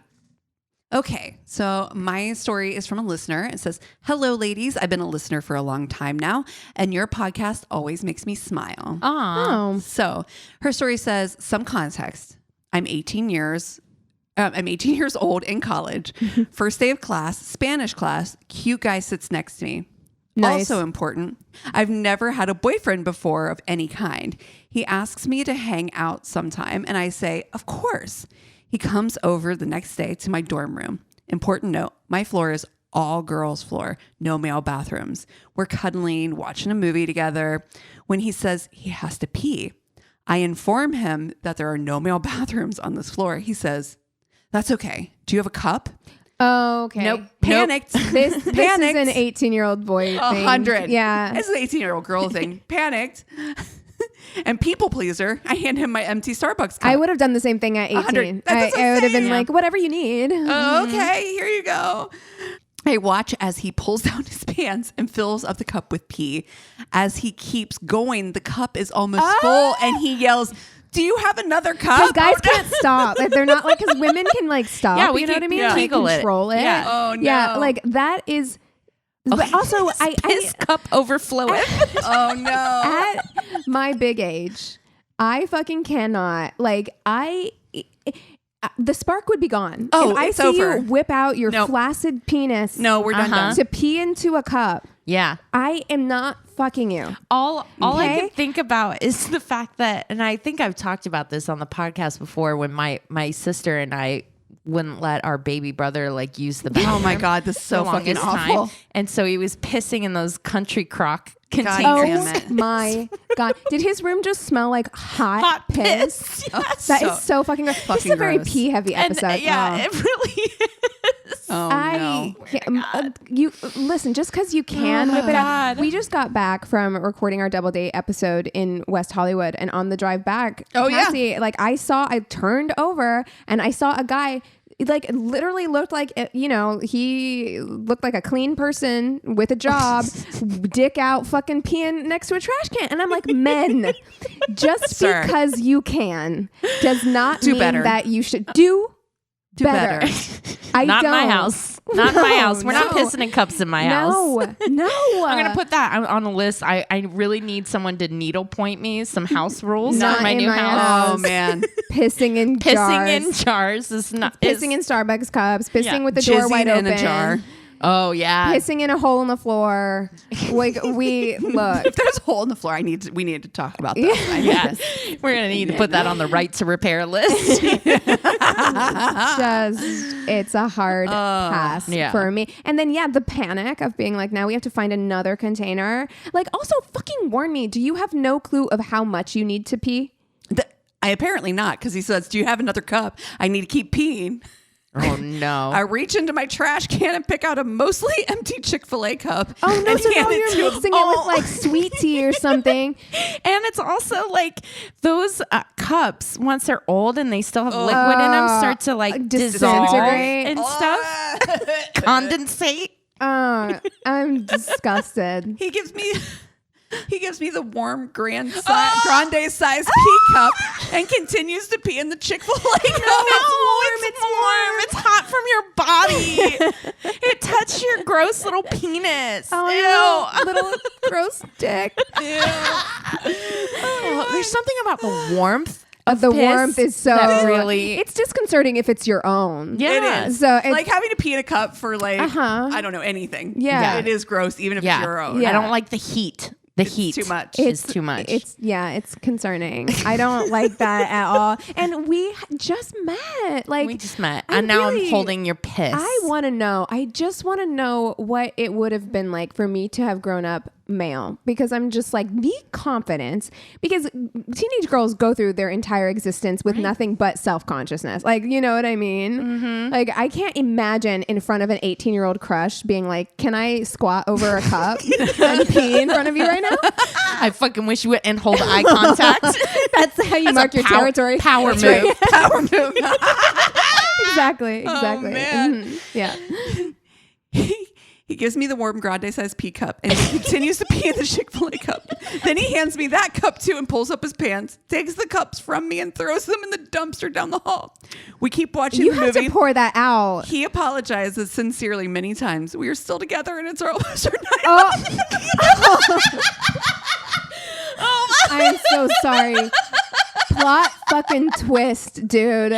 Okay, so my story is from a listener. It says, "Hello, ladies. I've been a listener for a long time now, and your podcast always makes me smile." Aw. Oh. So her story says, some context. I'm 18 years old in college. First day of class, Spanish class. Cute guy sits next to me. Nice. Also important, I've never had a boyfriend before of any kind. He asks me to hang out sometime, and I say, of course. He comes over the next day to my dorm room. Important note, my floor is all girls floor, no male bathrooms. We're cuddling, watching a movie together. When he says he has to pee, I inform him that there are no male bathrooms on this floor. He says, that's okay. Do you have a cup? Oh, okay. Nope. Panicked. This is Panicked. an 18-year-old boy thing. 100. Yeah. It's an 18-year-old girl thing. Panicked. And people pleaser, I hand him my empty Starbucks cup. I would have done the same thing at 100. 18. That's what I'm I would have been saying. like, whatever you need. Oh, okay, here you go. I watch as he pulls down his pants and fills up the cup with pee. As he keeps going, the cup is almost full, and he yells, "Do you have another Because cup?" guys can't stop. Like, they're not like, because women can like stop. Yeah, we you know can- what I mean? yeah. Like, Kegel it. control it. Yeah. Oh, Yeah, no. like that is. But also, His cup overflowing. Oh no! at my big age, I fucking cannot. Like, the spark would be gone. Oh, if I it's see over. you whip out your Nope. flaccid penis. No, we're done. done. To pee into a cup. Yeah. I am not fucking you. All I Okay. can think about is the fact that, and I think I've talked about this on the podcast before when my sister and I wouldn't let our baby brother like use the bathroom. Oh my God, this is so the fucking longest awful. And so he was pissing in those country crock damn containers. it. Oh my God. Did his room just smell like hot piss? Yes. That is so fucking gross. This is a very gross. pee heavy And, episode. yeah, it really is. Oh I no. can't, you listen, just because you can Oh my whip it out. God. We just got back from recording our double date episode in West Hollywood, and on the drive back, Oh, yeah. Cassie, like I turned over and I saw a guy. Like literally looked like, you know, he looked like a clean person with a job, dick out, fucking peeing next to a trash can. And I'm like, men, just Sir. because you can does not Do mean better. that you should do better. I Not in my don't. house. Not in my No, house. We're not no. pissing in cups in my house. No. I'm gonna put that on a list. I really need someone to needle point me some house rules Not for my in new my house. house. Oh man. Pissing in Pissing jars. in jars is not Pissing in Starbucks cups. Pissing Yeah. with the door Jizzing wide in open. a jar. Oh yeah. Pissing in a hole in the floor. Like we look. If there's a hole in the floor, we need to talk about that. I need Yeah. this. We're gonna need to put that on the right to repair list. It's a hard pass yeah. for me. And then the panic of being like, now we have to find another container. Like, also fucking warn me. Do you have no clue of how much you need to pee? I apparently not, because he says, "Do you have another cup? I need to keep peeing." Oh no. I reach into my trash can and pick out a mostly empty Chick-fil-A cup. Oh no! and So now hand it you're to him. mixing it with like sweet tea or something. And it's also like those cups, once they're old and they still have liquid in them, start to like dissolve disintegrate. and stuff, condensate. I'm disgusted. He gives me the warm grande size pee cup and continues to pee in the Chick-fil-A cup. It's warm. It's hot from your body. It touched your gross little penis. Oh, little gross dick. Oh, there's something about the warmth of The piss warmth is so that really. It's disconcerting if it's your own. Yeah. It is. So it's, Like having to pee in a cup for Uh-huh. I don't know, anything. Yeah. It is gross, even if Yeah. it's your own. Yeah. I don't like the heat. The heat too much. is too much. It's concerning. I don't like that at all. And we just met. Like We just met, I and now really- I'm holding your piss. I want to know. I just want to know what it would have been like for me to have grown up male, because I'm just like, be confident, because teenage girls go through their entire existence with nothing but self-consciousness. Like, you know what I mean? Mm-hmm. Like, I can't imagine in front of an 18-year-old crush being like, can I squat over a cup and pee in front of you right now? I fucking wish you would and hold eye contact. That's how you mark your territory. Power That's move. right. Power move. Exactly. Oh, man. Mhm. Yeah. He gives me the warm grande size pee cup and he continues to pee in the Chick-fil-A cup. Then he hands me that cup too and pulls up his pants, takes the cups from me and throws them in the dumpster down the hall. We keep watching You the have movie. to pour that out. He apologizes sincerely many times. We are still together and it's our night. I am so sorry. Plot fucking twist, dude.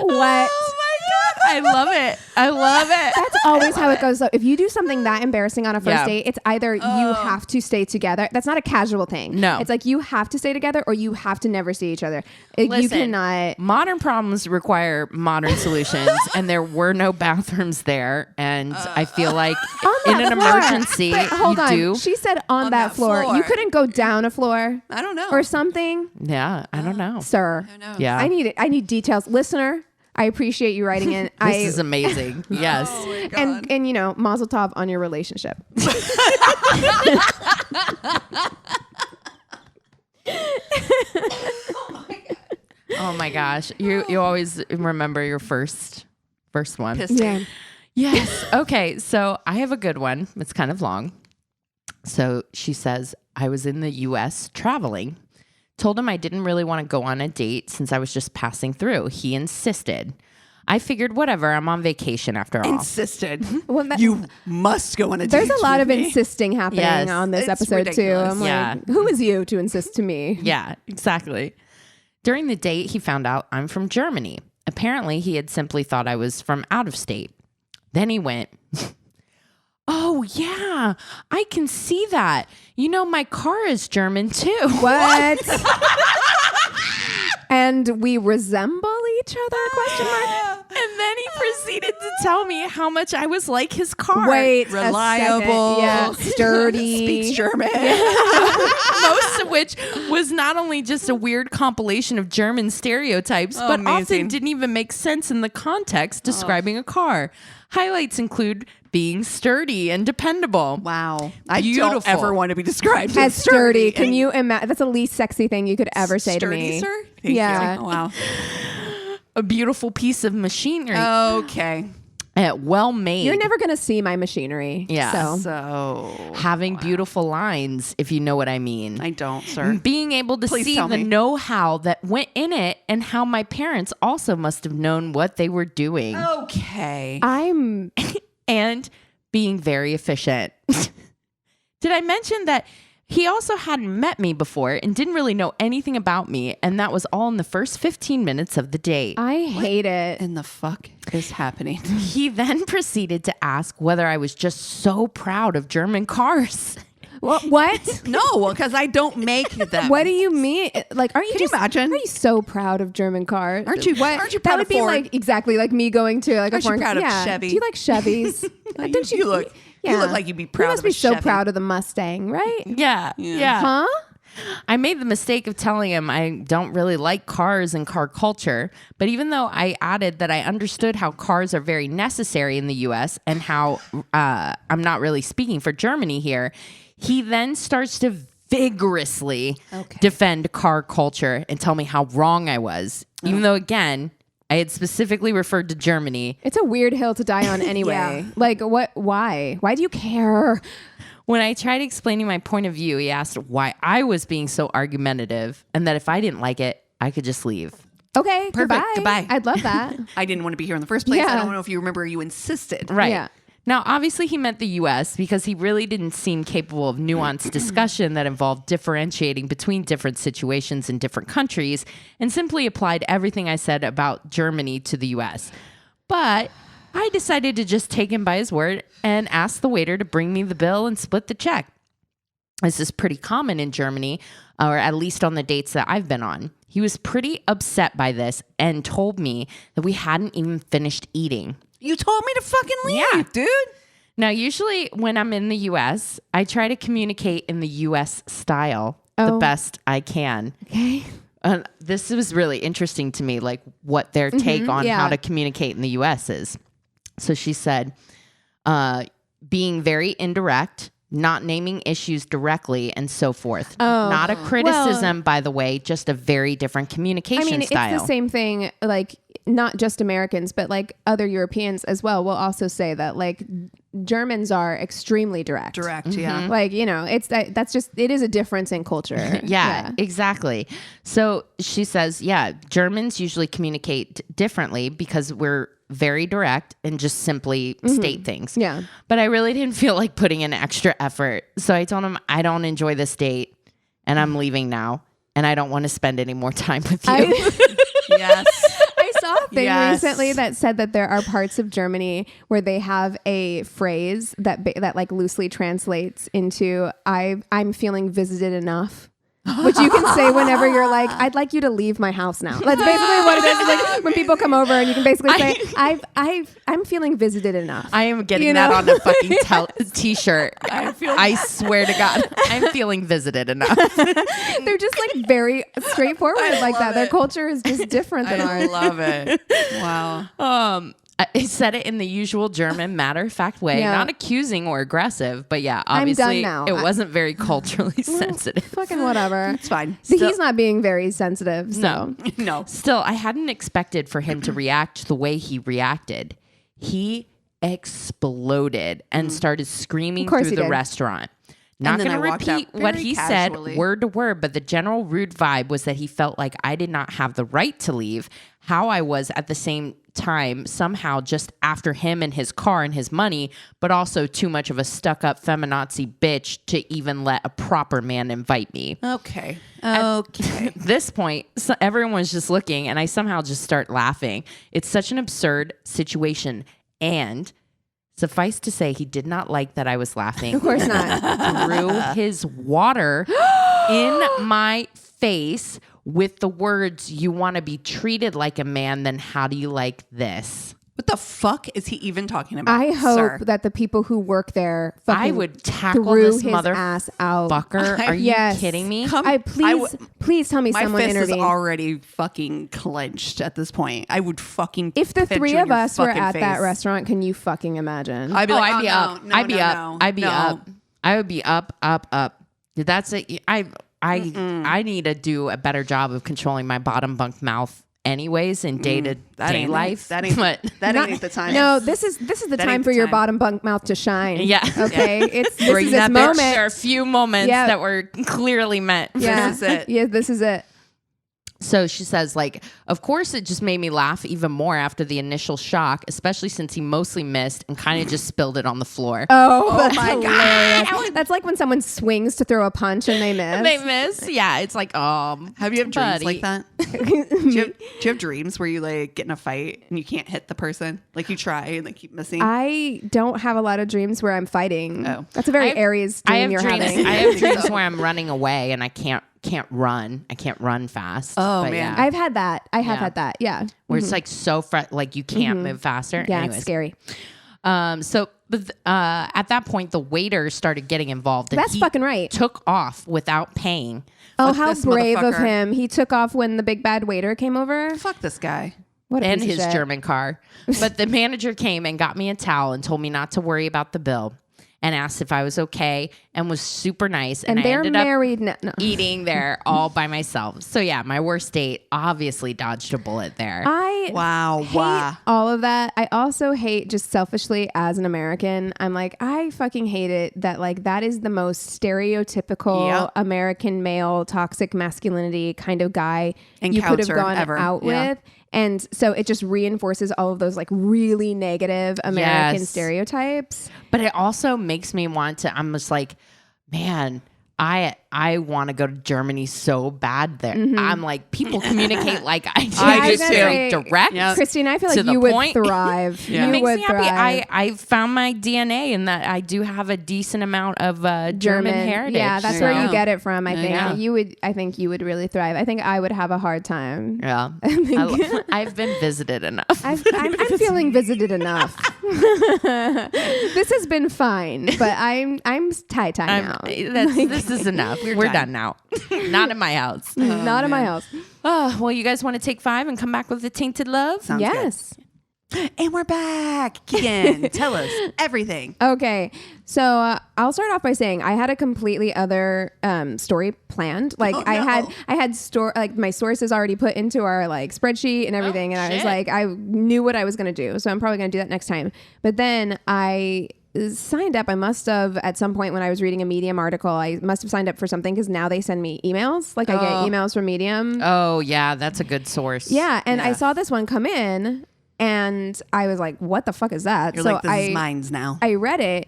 What? Oh my god, I love it. I love it. That's always how it goes though. If you do something that embarrassing on a first Yeah. date, it's either you have to stay together. That's not a casual thing. No. It's like you have to stay together or you have to never see each other. You Listen, cannot. Modern problems require modern solutions, and there were no bathrooms there. And I feel like in that an floor. emergency, But hold you on. do. She said on that floor. floor. You couldn't go down a floor I don't know. or something, Yeah, I don't know. sir. Who knows? Yeah, I need details. Listener, I appreciate you writing in. this is amazing. Yes. Oh my God. and you know, mazel tov on your relationship. Oh my gosh, you always remember your first one. Piss Yeah. take. Yes. Okay. So I have a good one. It's kind of long. So she says, I was in the US traveling. Told him I didn't really want to go on a date since I was just passing through. He insisted. I figured, whatever, I'm on vacation after all. Insisted. Well, that- You must go on a date. There's a lot with of me. insisting happening Yes. on this It's episode ridiculous. too. I'm Yeah. like, who is you to insist to me? Yeah, exactly. During the date, he found out I'm from Germany. Apparently, he had simply thought I was from out of state. Then he went, oh, yeah, I can see that. You know, my car is German too. What? And we resemble each other? Question mark. And then he proceeded to tell me how much I was like his car. Wait, Reliable. yeah, sturdy. Speaks German. Most of which was not only just a weird compilation of German stereotypes, but amazing. often didn't even make sense in the context describing a car. Highlights include being sturdy and dependable. Wow. I Beautiful. don't ever want to be described As sturdy. Can and you imagine? That's the least sexy thing you could ever say to sturdy, me. sir? Thank Yeah. you. Oh, wow. A beautiful piece of machinery. Okay. Well made. You're never going to see my machinery. Yeah. So having beautiful lines, if you know what I mean. I don't, sir. Being able to Please see tell the me. know-how that went in it and how my parents also must have known what they were doing. Okay. I'm And being very efficient. Did I mention that he also hadn't met me before and didn't really know anything about me, and that was all in the first 15 minutes of the date. I hate it. In the fuck is happening? He then proceeded to ask whether I was just so proud of German cars. What? No, because I don't make them. What do you mean? Like, aren't you Can you just imagine? Are you so proud of German cars? Aren't you proud that would of be Ford? like exactly like me going to like Aren't a you foreign. proud of yeah. Chevy? Do you like Chevys? Don't You look- you look like you'd be proud You must of be a so Chevy. proud of the Mustang, right? Yeah. Huh? I made the mistake of telling him I don't really like cars and car culture. But even though I added that I understood how cars are very necessary in the US and how I'm not really speaking for Germany here, he then starts to vigorously defend car culture and tell me how wrong I was. Even though, again, I had specifically referred to Germany. It's a weird hill to die on anyway. Yeah. Like, what? Why? Why do you care? When I tried explaining my point of view, he asked why I was being so argumentative and that if I didn't like it, I could just leave. Okay, Perfect. Goodbye. I'd love that. I didn't want to be here in the first place. Yeah. I don't know if you remember. You insisted. Right. Yeah. Now, obviously, he meant the U.S. because he really didn't seem capable of nuanced discussion that involved differentiating between different situations in different countries and simply applied everything I said about Germany to the U.S. But I decided to just take him by his word and ask the waiter to bring me the bill and split the check. This is pretty common in Germany, or at least on the dates that I've been on. He was pretty upset by this and told me that we hadn't even finished eating. You told me to fucking leave, Yeah. dude. Now, usually when I'm in the U.S., I try to communicate in the U.S. style the best I can. Okay. This was really interesting to me, like what their take on yeah. how to communicate in the U.S. is. So she said, being very indirect, not naming issues directly, and so forth. Not a criticism, by the way, just a very different communication style. It's the same thing, like, not just Americans, but like other Europeans as well will also say that like Germans are extremely direct. Direct, yeah. Like, you know, that's just, it is a difference in culture. Yeah, exactly. So she says, yeah, Germans usually communicate differently because we're very direct and just simply state things. Yeah. But I really didn't feel like putting in extra effort. So I told him, I don't enjoy this date and I'm leaving now and I don't want to spend any more time with you. Yes. I saw a thing Yes. recently that said that there are parts of Germany where they have a phrase that that like loosely translates into I'm feeling visited enough. Which you can say whenever you're like, I'd like you to leave my house now. That's basically what it is. It's like when people come over and you can basically say, I'm feeling visited enough. I am getting You that know? on a fucking t-shirt. I swear to God, I'm feeling visited enough. They're just like very straightforward like that. Their culture is just different than I ours. love it. Wow. I said it in the usual German matter-of-fact way, Yeah. not accusing or aggressive, but yeah, I'm done obviously now. it wasn't very culturally sensitive. Fucking whatever. It's fine. He's not being very sensitive. So. No. No. Still, I hadn't expected for him to react the way he reacted. He exploded and started screaming Of course through he the did. restaurant. Not then going to I walked out repeat what very he casually. said word to word, but the general rude vibe was that he felt like I did not have the right to leave. How I was at the same time somehow just after him and his car and his money, but also too much of a stuck-up feminazi bitch to even let a proper man invite me. Okay. Okay. At this point, everyone was just looking, and I somehow just start laughing. It's such an absurd situation, and suffice to say, he did not like that I was laughing. Of course not. Threw his water in my face with the words, "You want to be treated like a man, then how do you like this?" What the fuck is he even talking about? I hope sir? that the people who work there fucking I would tackle threw this his ass out. motherfucker. Are you Yes. kidding me? Please tell me My someone fist intervened. is already fucking clenched at this point. I would fucking. If the pinch three you in of your us were fucking at that face. restaurant, can you fucking imagine? I'd be like, I'd be up. No, I'd be no, up. no, I'd be no. up. I would be up. That's it. I need to do a better job of controlling my bottom bunk mouth anyways in day-to-day life. That ain't the time. No, this is the That time ain't for the your time. bong bunk mouth to shine. Yeah. Okay. This Bring is that its bitch. moment. There are a few moments Yeah. that were clearly meant. Yeah. This is it. Yeah, this is it. So she says, like, of course, it just made me laugh even more after the initial shock, especially since he mostly missed and kind of just spilled it on the floor. Oh, that's my hilarious. That's like when someone swings to throw a punch and they miss. They miss. Yeah, it's like, Have you have dreams buddy. like that? do you have dreams where you like get in a fight and you can't hit the person? Like you try and they keep missing. I don't have a lot of dreams where I'm fighting. Oh. That's a very I have- Aries I dream have you're dreams. having. I have dreams where I'm running away and I can't run. I can't run fast. Oh, But man. yeah. I've had that. I have Yeah. had that. Yeah. Where it's like so like you can't move faster. Yeah, Anyways. it's scary. But at that point, the waiter started getting involved. And That's he fucking right. Took off without paying. Oh, Fuck how this brave of motherfucker. him. He took off when the big bad waiter came over. Fuck this guy. What a And piece of his shit. German car. But the manager came and got me a towel and told me not to worry about the bill and asked if I was okay and was super nice. And I they're ended up married now. No. eating there all by myself. So yeah, my worst date obviously dodged a bullet there. I Wow. hate Wow. all of that. I also hate, just selfishly as an American, I'm like, I fucking hate it that like that is the most stereotypical Yep. American male toxic masculinity kind of guy you could have Encounter gone ever. out Yeah. with. And so it just reinforces all of those like really negative American Yes. stereotypes. But it also makes me want to, I'm just like, man, I want to go to Germany so bad there. I'm like, people communicate like I do. I Just do very too. direct. Yep. Christine, I feel To like the you would point. thrive. Yeah. You It makes would me happy. thrive. I found my DNA in that I do have a decent amount of German heritage. Yeah, that's There where you you go. get it from. I think Yeah. I think you would really thrive. I think I would have a hard time. Yeah. I've been visited enough. I'm feeling visited enough. This has been fine, but I'm tie now. This is enough. We're done now. Not in my house. Not in my house. Well, you guys want to take 5 and come back with the Tainted Love? Sounds Yes. good. And we're back. Keegan, tell us everything. Okay, so I'll start off by saying I had a completely other story planned. Like Oh, I had like my sources already put into our like spreadsheet and everything, and I was like, I knew what I was gonna do, so I'm probably gonna do that next time. But then I signed up. I must have at some point when I was reading a Medium article, I must have signed up for something because now they send me emails. Like I get emails from Medium. Oh, yeah. That's a good source. Yeah, and I Yeah. saw this one come in, and I was like, "What the fuck is that?" You're so like, this is mine's now. I read it,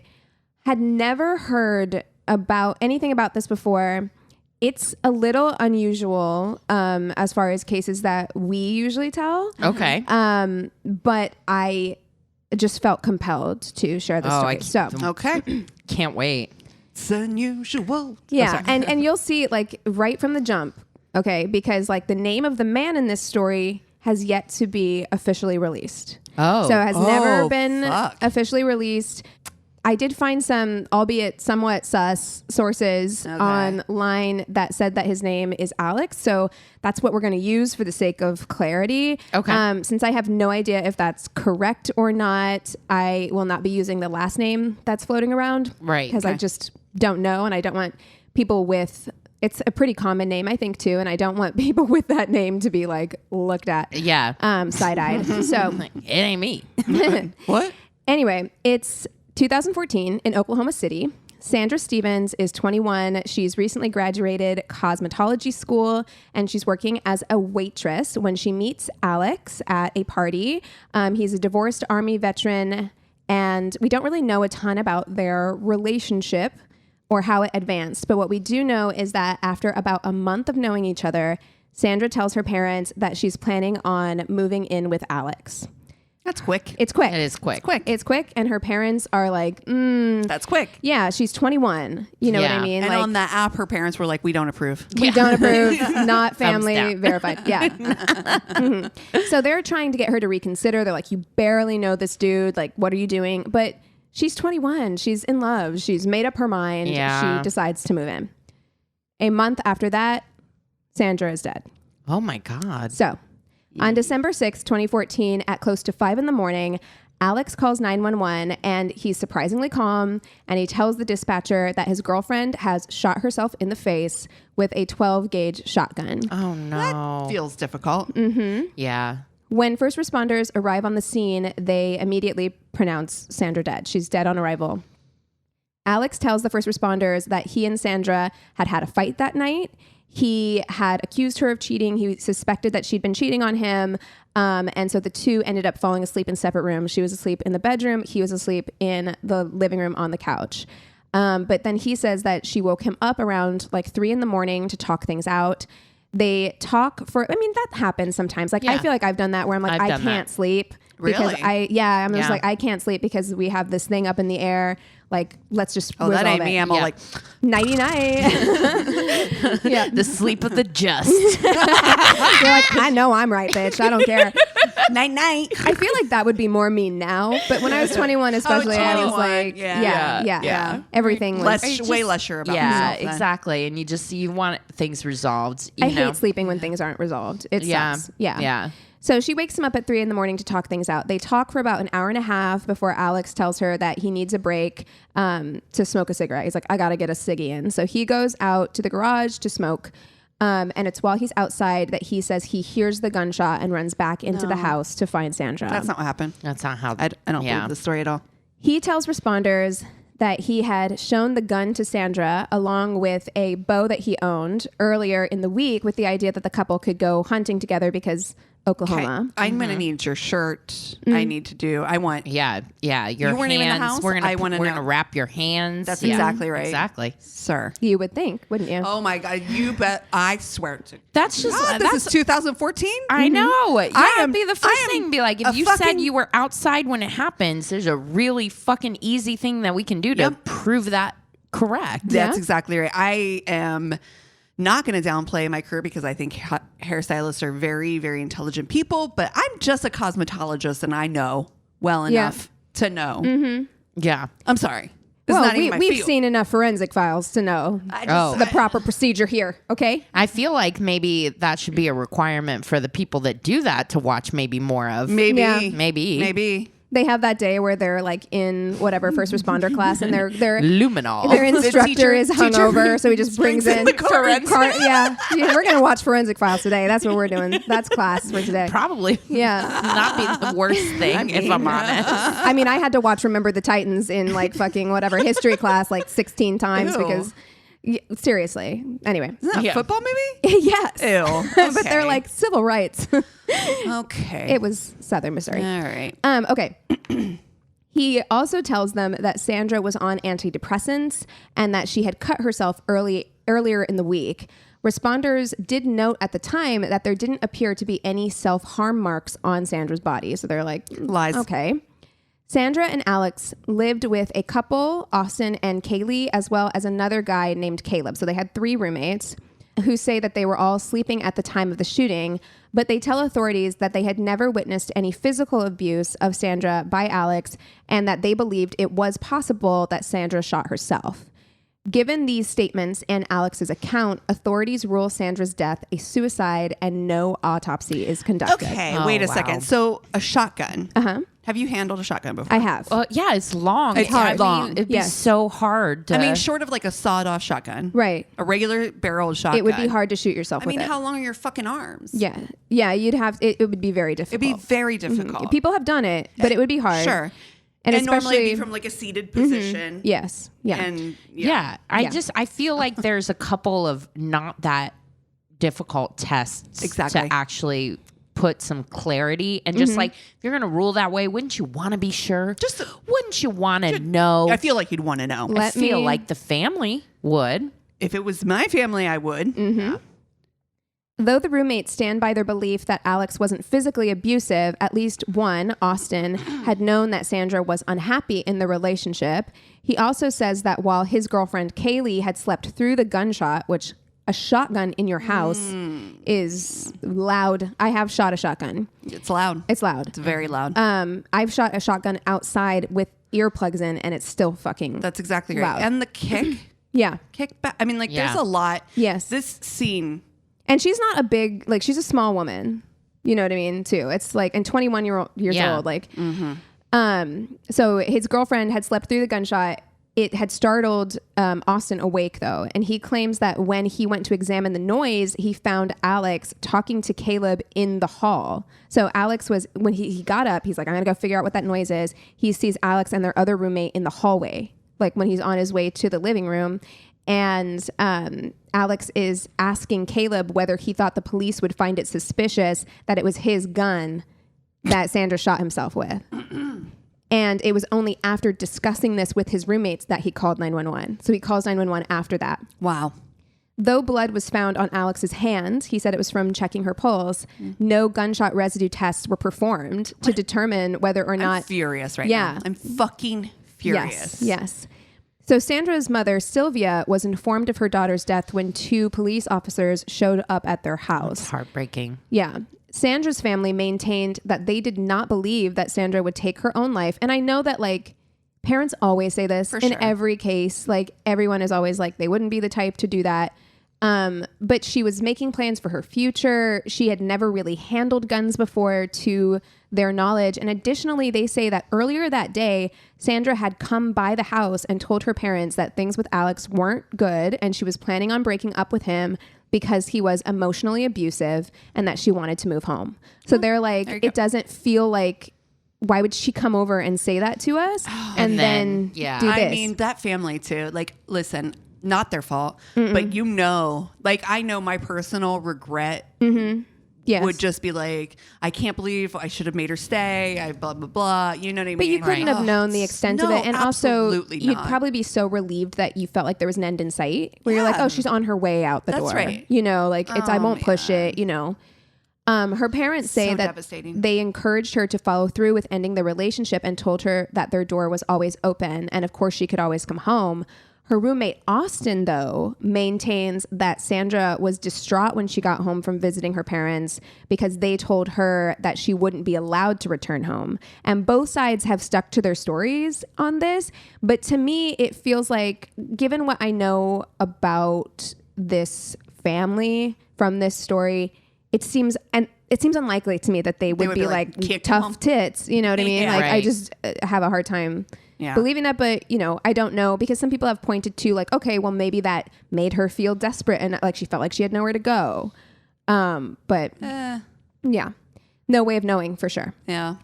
had never heard about anything about this before. It's a little unusual as far as cases that we usually tell, Okay. but I just felt compelled to share the story. So Okay. Can't wait. It's unusual. yeah, and you'll see like right from the jump, okay, because like the name of the man in this story has yet to be officially released. Oh. So it has never Oh, been fuck. officially released. I did find some, albeit somewhat sus, sources online that said that his name is Alex. So that's what we're going to use for the sake of clarity. Okay. Since I have no idea if that's correct or not, I will not be using the last name that's floating around. Right. Because I just don't know, and I don't want people with... It's a pretty common name, I think, too, and I don't want people with that name to be like looked at Yeah. side-eyed. So It ain't me. What? anyway, it's 2014 in Oklahoma City. Sandra Stevens is 21. She's recently graduated cosmetology school, and she's working as a waitress when she meets Alex at a party. He's a divorced Army veteran, and we don't really know a ton about their relationship or how it advanced. But what we do know is that after about a month of knowing each other, Sandra tells her parents that she's planning on moving in with Alex. That's quick. It's quick. It is quick. It's quick. And her parents are like, That's quick. yeah, she's 21. You know what I Yeah. mean? And like, on that app, her parents were like, we don't approve. we don't approve, not family down. verified. Yeah. Mhm. So they're trying to get her to reconsider. They're like, you barely know this dude. Like, what are you doing? But she's 21. She's in love. She's made up her mind. Yeah. She decides to move in. A month after that, Sandra is dead. Oh my God. So on December 6th, 2014, at close to 5 a.m, Alex calls 911 and he's surprisingly calm. And he tells the dispatcher that his girlfriend has shot herself in the face with a 12 gauge shotgun. Oh no. Feels difficult. Yeah. When first responders arrive on the scene, they immediately pronounce Sandra dead. She's dead on arrival. Alex tells the first responders that he and Sandra had a fight that night. He had accused her of cheating. He suspected that she'd been cheating on him. And so the two ended up falling asleep in separate rooms. She was asleep in the bedroom. He was asleep in the living room on the couch. But then he says that she woke him up around like 3 a.m. to talk things out. They talk for, I mean, that happens sometimes. Like, I feel like I've done that where I'm like, I can't sleep. Because Really? I'm just like, I can't sleep because we have this thing up in the air. Like, let's just Oh, that ain't resolve me. it. I'm all Yeah. like, Nighty night. Yeah. The sleep of the just. You're like, I know I'm right, bitch. I don't care. night, night. I feel like that would be more me now. But when I was 21, especially, I was 21, like, yeah. yeah. Everything was. Way less sure about Yeah, myself then. exactly. And you want things resolved. I You know? hate sleeping when things aren't resolved. It Yeah. sucks. Yeah. Yeah. So she wakes him up at 3 a.m. to talk things out. They talk for about an hour and a half before Alex tells her that he needs a break to smoke a cigarette. He's like, I got to get a ciggy in. So he goes out to the garage to smoke. And it's while he's outside that he says he hears the gunshot and runs back into the house to find Sandra. That's not what happened. That's not how. I don't believe the story at all. He tells responders that he had shown the gun to Sandra along with a bow that he owned earlier in the week with the idea that the couple could go hunting together because Oklahoma. I'm going to need your shirt. I need to do. I want. Yeah. Your You hands. weren't even in the house? We're I gonna wanna we're know. gonna wrap your hands. That's Yeah, exactly right. Exactly. Sir. You would think, wouldn't you? Oh my God. You bet. I swear to. That's just God, this is 2014. I know. Yeah, am- be the I first am thing. Be like, a if you said fucking- you were outside when it happens, there's a really fucking easy thing that we can do to Yep. prove that correct. That's exactly right. I am not going to downplay my career because I think hairstylists are very, very intelligent people, but I'm just a cosmetologist and I know well enough to know. Yeah. I'm sorry. It's Well, not even my we've field. seen enough forensic files to know the proper procedure here. Okay. I feel like maybe that should be a requirement for the people that do that to watch maybe more of. Maybe. Yeah. Maybe. They have that day where they're like in whatever first responder class and their Luminol. instructor teacher- is hungover, so he just brings in the forensic. Yeah, we're gonna watch forensic files today. That's what we're doing. That's class for today. Probably Yeah. not be the worst thing if I'm honest. I mean, I had to watch Remember the Titans in like fucking whatever history class like 16 times Ew. because seriously. Anyway. Isn't that Yeah. a football movie? Yes. Ew. But they're like civil rights. Okay. It was Southern Missouri. All right. Okay. He also tells them that Sandra was on antidepressants and that she had cut herself earlier in the week. Responders did note at the time that there didn't appear to be any self-harm marks on Sandra's body. So they're like, Lies. Okay. Sandra and Alex lived with a couple, Austin and Kaylee, as well as another guy named Caleb. So they had 3 roommates who say that they were all sleeping at the time of the shooting, but they tell authorities that they had never witnessed any physical abuse of Sandra by Alex and that they believed it was possible that Sandra shot herself. Given these statements and Alex's account, authorities rule Sandra's death a suicide and no autopsy is conducted. Okay. Oh, wait a wow. second. So a shotgun. Uh-huh. Have you handled a shotgun before? I have. Yeah, it's long. It's hard. Long. It'd be Yes. so hard to. I mean, short of like a sawed-off shotgun. Right. A regular barrel shotgun. It would be hard to shoot yourself I with mean, it. how long are your fucking arms? Yeah. Yeah, you'd have it would be very difficult. It'd be very difficult. People have done it, but it would be hard. Sure. And normally especially it'd be from like a seated position. Yes. Yeah. And yeah, Yeah. I feel like there's a couple of not that difficult tests Exactly. to actually put some clarity and just like if you're gonna rule that way, wouldn't you want to be sure? Just- wouldn't you want to know? I feel like you'd want to know. I feel like the family would. If it was my family, I would. Though the roommates stand by their belief that Alex wasn't physically abusive, at least one, Austin, had known that Sandra was unhappy in the relationship. He also says that while his girlfriend Kaylee had slept through the gunshot, which a shotgun in your house is loud. I have shot a shotgun. It's loud. It's loud. It's very loud. I've shot a shotgun outside with earplugs in, and it's still fucking That's exactly right. loud. And the kick. Yeah. Kick back. I mean, like, there's a lot. Yes. This scene. And she's not a big, like, she's a small woman. You know what I mean, too. It's like, and 21 years old, like. So his girlfriend had slept through the gunshot. It had startled Austin awake, though. And he claims that when he went to examine the noise, he found Alex talking to Caleb in the hall. So Alex was, when he got up, he's like, I'm going to go figure out what that noise is. He sees Alex and their other roommate in the hallway, like when he's on his way to the living room. And Alex is asking Caleb whether he thought the police would find it suspicious that it was his gun that Sandra shot himself with. And it was only after discussing this with his roommates that he called 911. So he calls 911 after that. Wow. Though blood was found on Alex's hand, he said it was from checking her pulse, no gunshot residue tests were performed to determine whether or not... I'm furious right now. I'm fucking furious. Yes. So Sandra's mother, Sylvia, was informed of her daughter's death when 2 police officers showed up at their house. It's heartbreaking. Yeah. Sandra's family maintained that they did not believe that Sandra would take her own life. And I know that, like, parents always say this in every case. Like, everyone is always like, they wouldn't be the type to do that. But she was making plans for her future. She had never really handled guns before, to their knowledge. And additionally, they say that earlier that day, Sandra had come by the house and told her parents that things with Alex weren't good, and she was planning on breaking up with him because he was emotionally abusive, and that she wanted to move home. So they're like, it doesn't feel like, why would she come over and say that to us and then do this? I mean, that family too. Like, listen, not their fault, but you know, like, I know my personal regret would just be like, I can't believe I should have made her stay. I blah, blah, blah. You know what I mean? But you couldn't have known the extent of it. And also, you'd not. probably be so relieved that you felt like there was an end in sight, where you're like, oh, she's on her way out the door. That's right. You know, like, it's, I won't push it, you know. Her parents say that they encouraged her to follow through with ending the relationship and told her that their door was always open. And of course, she could always come home. Her roommate, Austin, though, maintains that Sandra was distraught when she got home from visiting her parents because they told her that she wouldn't be allowed to return home. And both sides have stuck to their stories on this. But to me, it feels like, given what I know about this family from this story, it seems unlikely to me that they would be like tough tits. You know what I mean? Yeah, like, I just have a hard time believing that, but, you know, I don't know, because some people have pointed to, like, okay, well, maybe that made her feel desperate and, like, she felt like she had nowhere to go. But yeah, no way of knowing for sure. Yeah.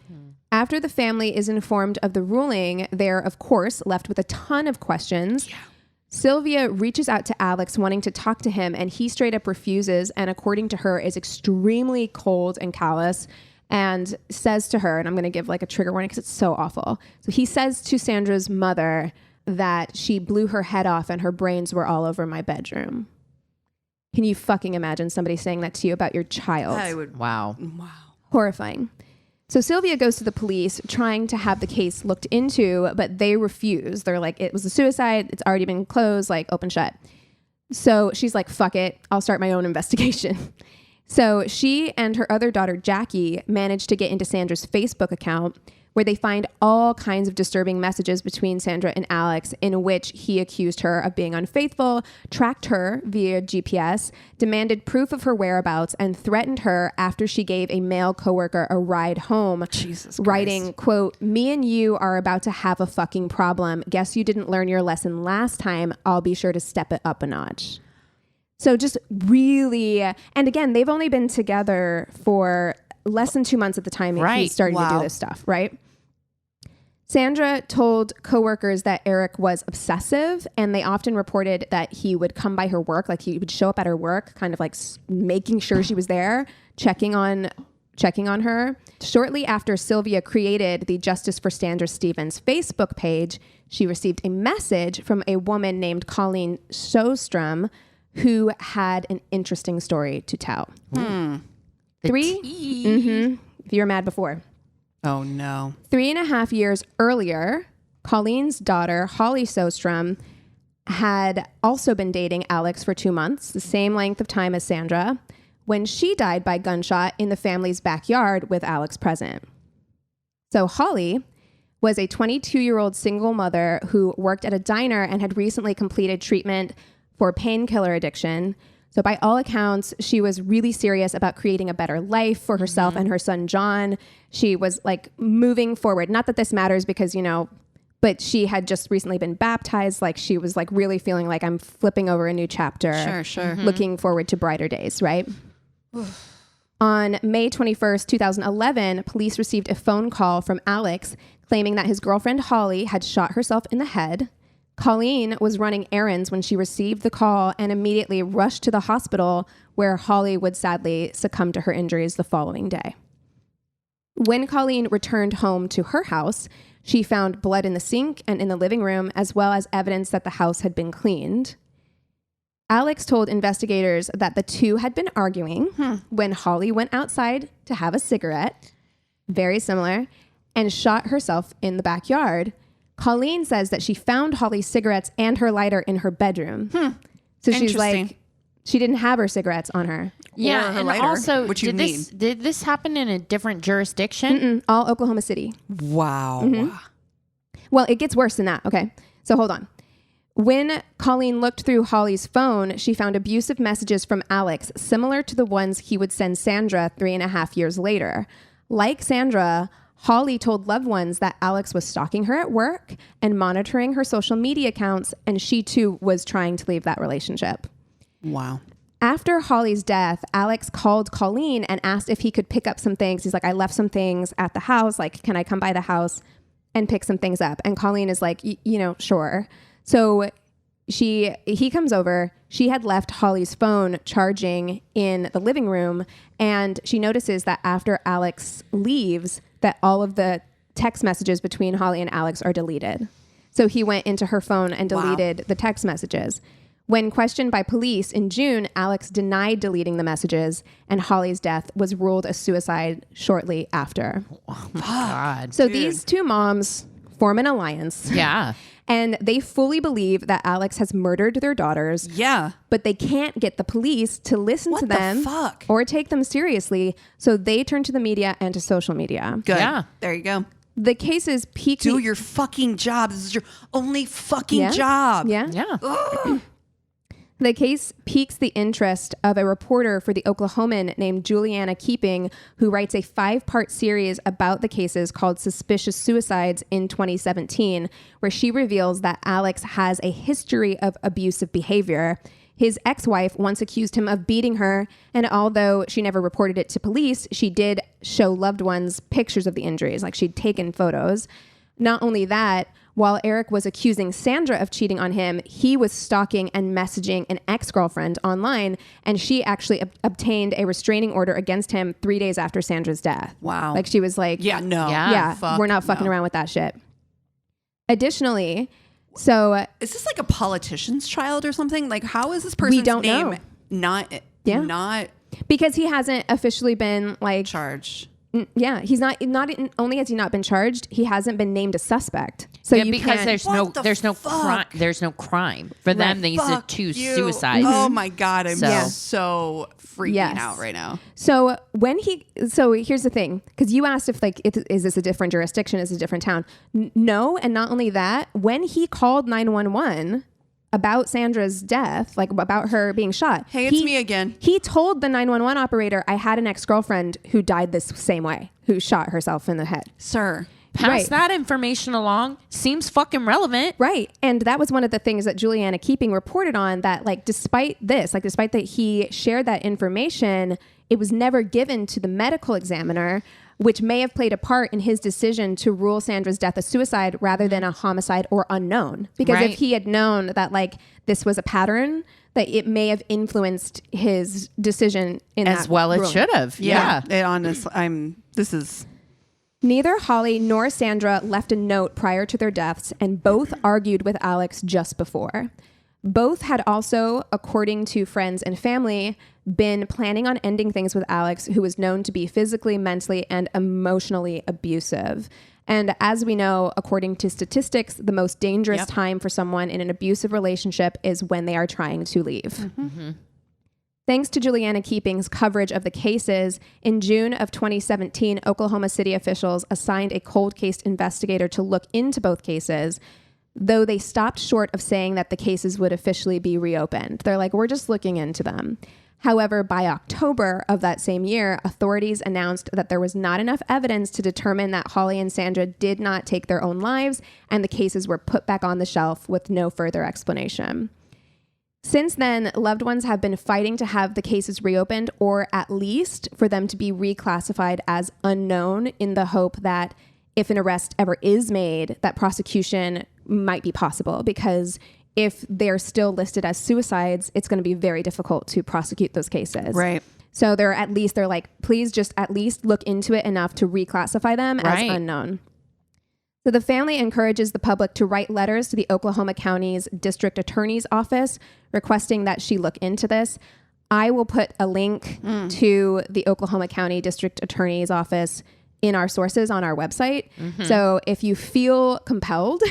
After the family is informed of the ruling, they're, of course, left with a ton of questions. Yeah. Sylvia reaches out to Alex wanting to talk to him, and he straight up refuses, and according to her is extremely cold and callous, and says to her, and I'm going to give like a trigger warning because it's so awful. So he says to Sandra's mother that she blew her head off and her brains were all over my bedroom. Can you fucking imagine somebody saying that to you about your child? I would. Wow. Horrifying. So Sylvia goes to the police trying to have the case looked into, but they refuse. They're like, it was a suicide. It's already been closed, like open shut. So she's like, fuck it. I'll start my own investigation. So she and her other daughter, Jackie, managed to get into Sandra's Facebook account, where they find all kinds of disturbing messages between Sandra and Alex, in which he accused her of being unfaithful, tracked her via GPS, demanded proof of her whereabouts, and threatened her after she gave a male coworker a ride home, writing, quote, "Me and you are about to have a fucking problem. Guess you didn't learn your lesson last time. I'll be sure to step it up a notch." So just really, and again, they've only been together for less than 2 months at the time he started to do this stuff, right? Sandra told coworkers that Eric was obsessive, and they often reported that he would come by her work, like he would show up at her work, kind of like making sure she was there, checking on her. Shortly after Sylvia created the Justice for Sandra Stevens Facebook page, she received a message from a woman named Colleen Sjostrom, who had an interesting story to tell. The 3, if you were mad before. Oh, no. 3.5 years earlier, Colleen's daughter, Holly Sjostrom, had also been dating Alex for 2 months, the same length of time as Sandra, when she died by gunshot in the family's backyard with Alex present. So Holly was a 22-year-old single mother who worked at a diner and had recently completed treatment for painkiller addiction. So by all accounts, she was really serious about creating a better life for herself and her son, John. She was like moving forward. Not that this matters because, you know, but she had just recently been baptized. Like she was like really feeling like I'm flipping over a new chapter. Sure. Looking forward to brighter days, right? On May 21st, 2011, police received a phone call from Alex claiming that his girlfriend Holly had shot herself in the head. Colleen was running errands when she received the call and immediately rushed to the hospital where Holly would sadly succumb to her injuries the following day. When Colleen returned home to her house, she found blood in the sink and in the living room, as well as evidence that the house had been cleaned. Alex told investigators that the two had been arguing when Holly went outside to have a cigarette, very similar, and shot herself in the backyard. Colleen says that she found Holly's cigarettes and her lighter in her bedroom. So she's like, she didn't have her cigarettes on her. Yeah, her and lighter, also, which you did this happen in a different jurisdiction? All Oklahoma City. Wow. Well, it gets worse than that. Okay, so hold on. When Colleen looked through Holly's phone, she found abusive messages from Alex, similar to the ones he would send Sandra 3.5 years later. Like Sandra, Holly told loved ones that Alex was stalking her at work and monitoring her social media accounts, and she too was trying to leave that relationship. Wow. After Holly's death, Alex called Colleen and asked if he could pick up some things. He's like, I left some things at the house. Like, can I come by the house and pick some things up? And Colleen is like, you know, sure. So he comes over. She had left Holly's phone charging in the living room, and she notices that after Alex leaves, that all of the text messages between Holly and Alex are deleted. So he went into her phone and deleted the text messages. When questioned by police in June, Alex denied deleting the messages, and Holly's death was ruled a suicide shortly after. Oh my God. So these two moms form an alliance. Yeah. And they fully believe that Alex has murdered their daughters. Yeah. But they can't get the police to listen to them fuck? or take them seriously. So they turn to the media and to social media. Good. Yeah. There you go. The cases peak. Do your fucking job. This is your only fucking job. Yeah. Yeah. The case piques the interest of a reporter for the Oklahoman named Juliana Keeping, who writes a 5-part series about the cases called Suspicious Suicides in 2017, where she reveals that Alex has a history of abusive behavior. His ex-wife once accused him of beating her, and although she never reported it to police, she did show loved ones pictures of the injuries, like she'd taken photos. Not only that, while Eric was accusing Sandra of cheating on him, he was stalking and messaging an ex-girlfriend online, and she actually obtained a restraining order against him 3 days after Sandra's death. Wow. Like she was like, Yeah, no. yeah, we're not fucking around with that shit. Additionally, so Is this like a politician's child or something? Like, how is this person's don't name know. not because he hasn't officially been like charged? Yeah, he's not only has he not been charged, he hasn't been named a suspect. So you because can't, there's no fuck? crime. There's no crime for them. These are Fuck two you. suicides. Oh my God, I'm So- so freaking Yes. out right now. So here's the thing, because you asked if like is this a different jurisdiction, is it a different town? No, and not only that, when he called 911 about Sandra's death, like about her being shot. Hey, it's me again. He told the 911 operator, I had an ex-girlfriend who died this same way, who shot herself in the head. Sir. Pass Right. that information along. Seems fucking relevant. Right. And that was one of the things that Juliana Keeping reported on, that like despite that he shared that information, it was never given to the medical examiner, which may have played a part in his decision to rule Sandra's death a suicide rather than a homicide or unknown. Because Right. if he had known that like this was a pattern, that it may have influenced his decision in As that well it ruling. should have. Yeah. It honestly, this is Neither Holly nor Sandra left a note prior to their deaths, and both argued with Alex just before. Both had also, according to friends and family, been planning on ending things with Alex, who was known to be physically, mentally, and emotionally abusive. And as we know, according to statistics, the most dangerous time for someone in an abusive relationship is when they are trying to leave. Thanks to Juliana Keeping's coverage of the cases, in June of 2017, Oklahoma City officials assigned a cold case investigator to look into both cases, though they stopped short of saying that the cases would officially be reopened. They're like, we're just looking into them. However, by October of that same year, authorities announced that there was not enough evidence to determine that Holly and Sandra did not take their own lives, and the cases were put back on the shelf with no further explanation. Since then, loved ones have been fighting to have the cases reopened, or at least for them to be reclassified as unknown, in the hope that if an arrest ever is made, that prosecution might be possible, because if they're still listed as suicides, it's going to be very difficult to prosecute those cases. Right. So they're like, please just at least look into it enough to reclassify them as unknown. So the family encourages the public to write letters to the Oklahoma County's District Attorney's Office requesting that she look into this. I will put a link to the Oklahoma County District Attorney's Office in our sources on our website. So if you feel compelled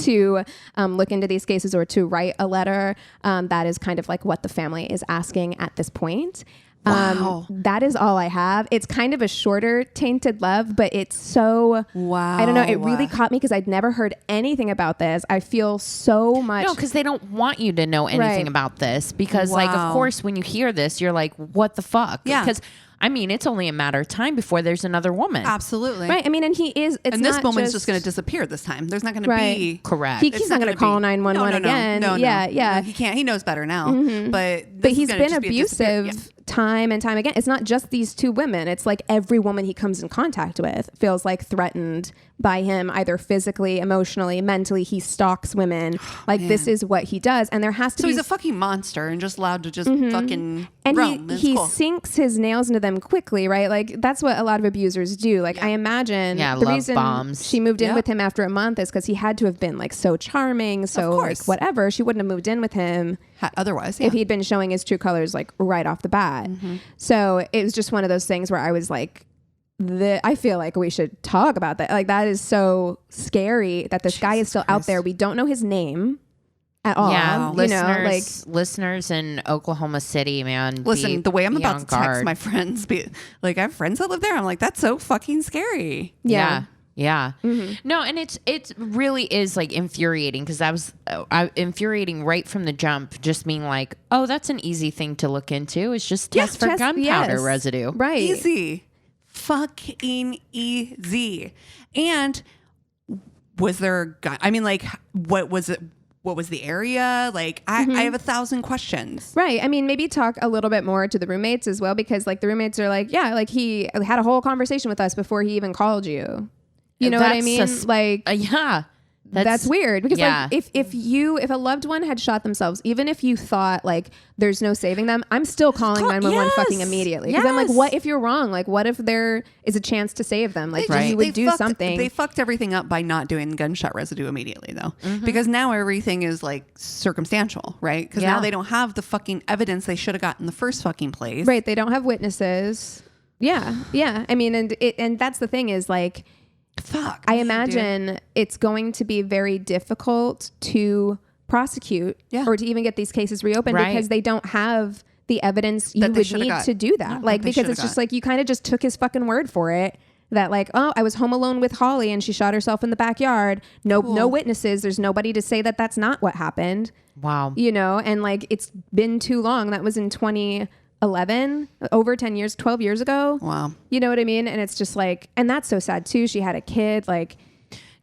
to look into these cases or to write a letter, that is kind of like what the family is asking at this point. That is all I have. It's kind of a shorter Tainted Love, but it's so, I don't know. It really caught me because I'd never heard anything about this. I feel so much. No, because they don't want you to know anything about this because like, of course, when you hear this, you're like, what the fuck? Yeah. Because I mean, it's only a matter of time before there's another woman. Absolutely. Right. I mean, and he is, it's and this not woman's just going to disappear this time. There's not going to be. Correct. He's not going to call 911 again. No, yeah. He can't. He knows better now. But he's been abusive time and time again. It's not just these two women. It's like every woman he comes in contact with feels like threatened by him, either physically, emotionally, mentally. He stalks women. Like this is what he does. And there has to be. So he's a fucking monster and just allowed to just fucking and roam. he sinks his nails into them quickly, right? Like that's what a lot of abusers do. Like I imagine the love reason bombs. she moved in with him after a month is because he had to have been like so charming, so like whatever. She wouldn't have moved in with him otherwise if he'd been showing his true colors like right off the bat. So it was just one of those things where I was like, I feel like we should talk about that. Like that is so scary that this guy is still out there. We don't know his name at all. Yeah, listeners, listeners in Oklahoma City, man. Listen, the way I'm about to text guard. my friends, like I have friends that live there. I'm like, that's so fucking scary. Yeah. No, and it really is like infuriating because that was infuriating right from the jump. Just being like, oh, that's an easy thing to look into. It's just test for gunpowder residue. Right. Easy. Fucking easy. And was there, I mean, like, what was it? What was the area? Like, I have 1,000 questions. Right. I mean, maybe talk a little bit more to the roommates as well, because like the roommates are like, yeah, like he had a whole conversation with us before he even called you. You know what I mean? Yeah. That's weird because like if a loved one had shot themselves, even if you thought like there's no saving them, I'm still calling 911 fucking immediately because I'm like, what if you're wrong? Like, what if there is a chance to save them? Like, you would do something. They fucked everything up by not doing gunshot residue immediately, though, because now everything is like circumstantial, right? Because now they don't have the fucking evidence they should have got in the first fucking place. Right? They don't have witnesses. Yeah. I mean, and that's the thing is like. Fuck. I imagine it's going to be very difficult to prosecute or to even get these cases reopened because they don't have the evidence you would need to do that. Like, because it's just like, you kind of just took his fucking word for it that like, oh, I was home alone with Holly and she shot herself in the backyard. No witnesses. There's nobody to say that that's not what happened. Wow. You know, and like, it's been too long. That was in 2011, over 10 years, 12 years ago. Wow. You know what I mean? And it's just like, and that's so sad too. She had a kid. Like,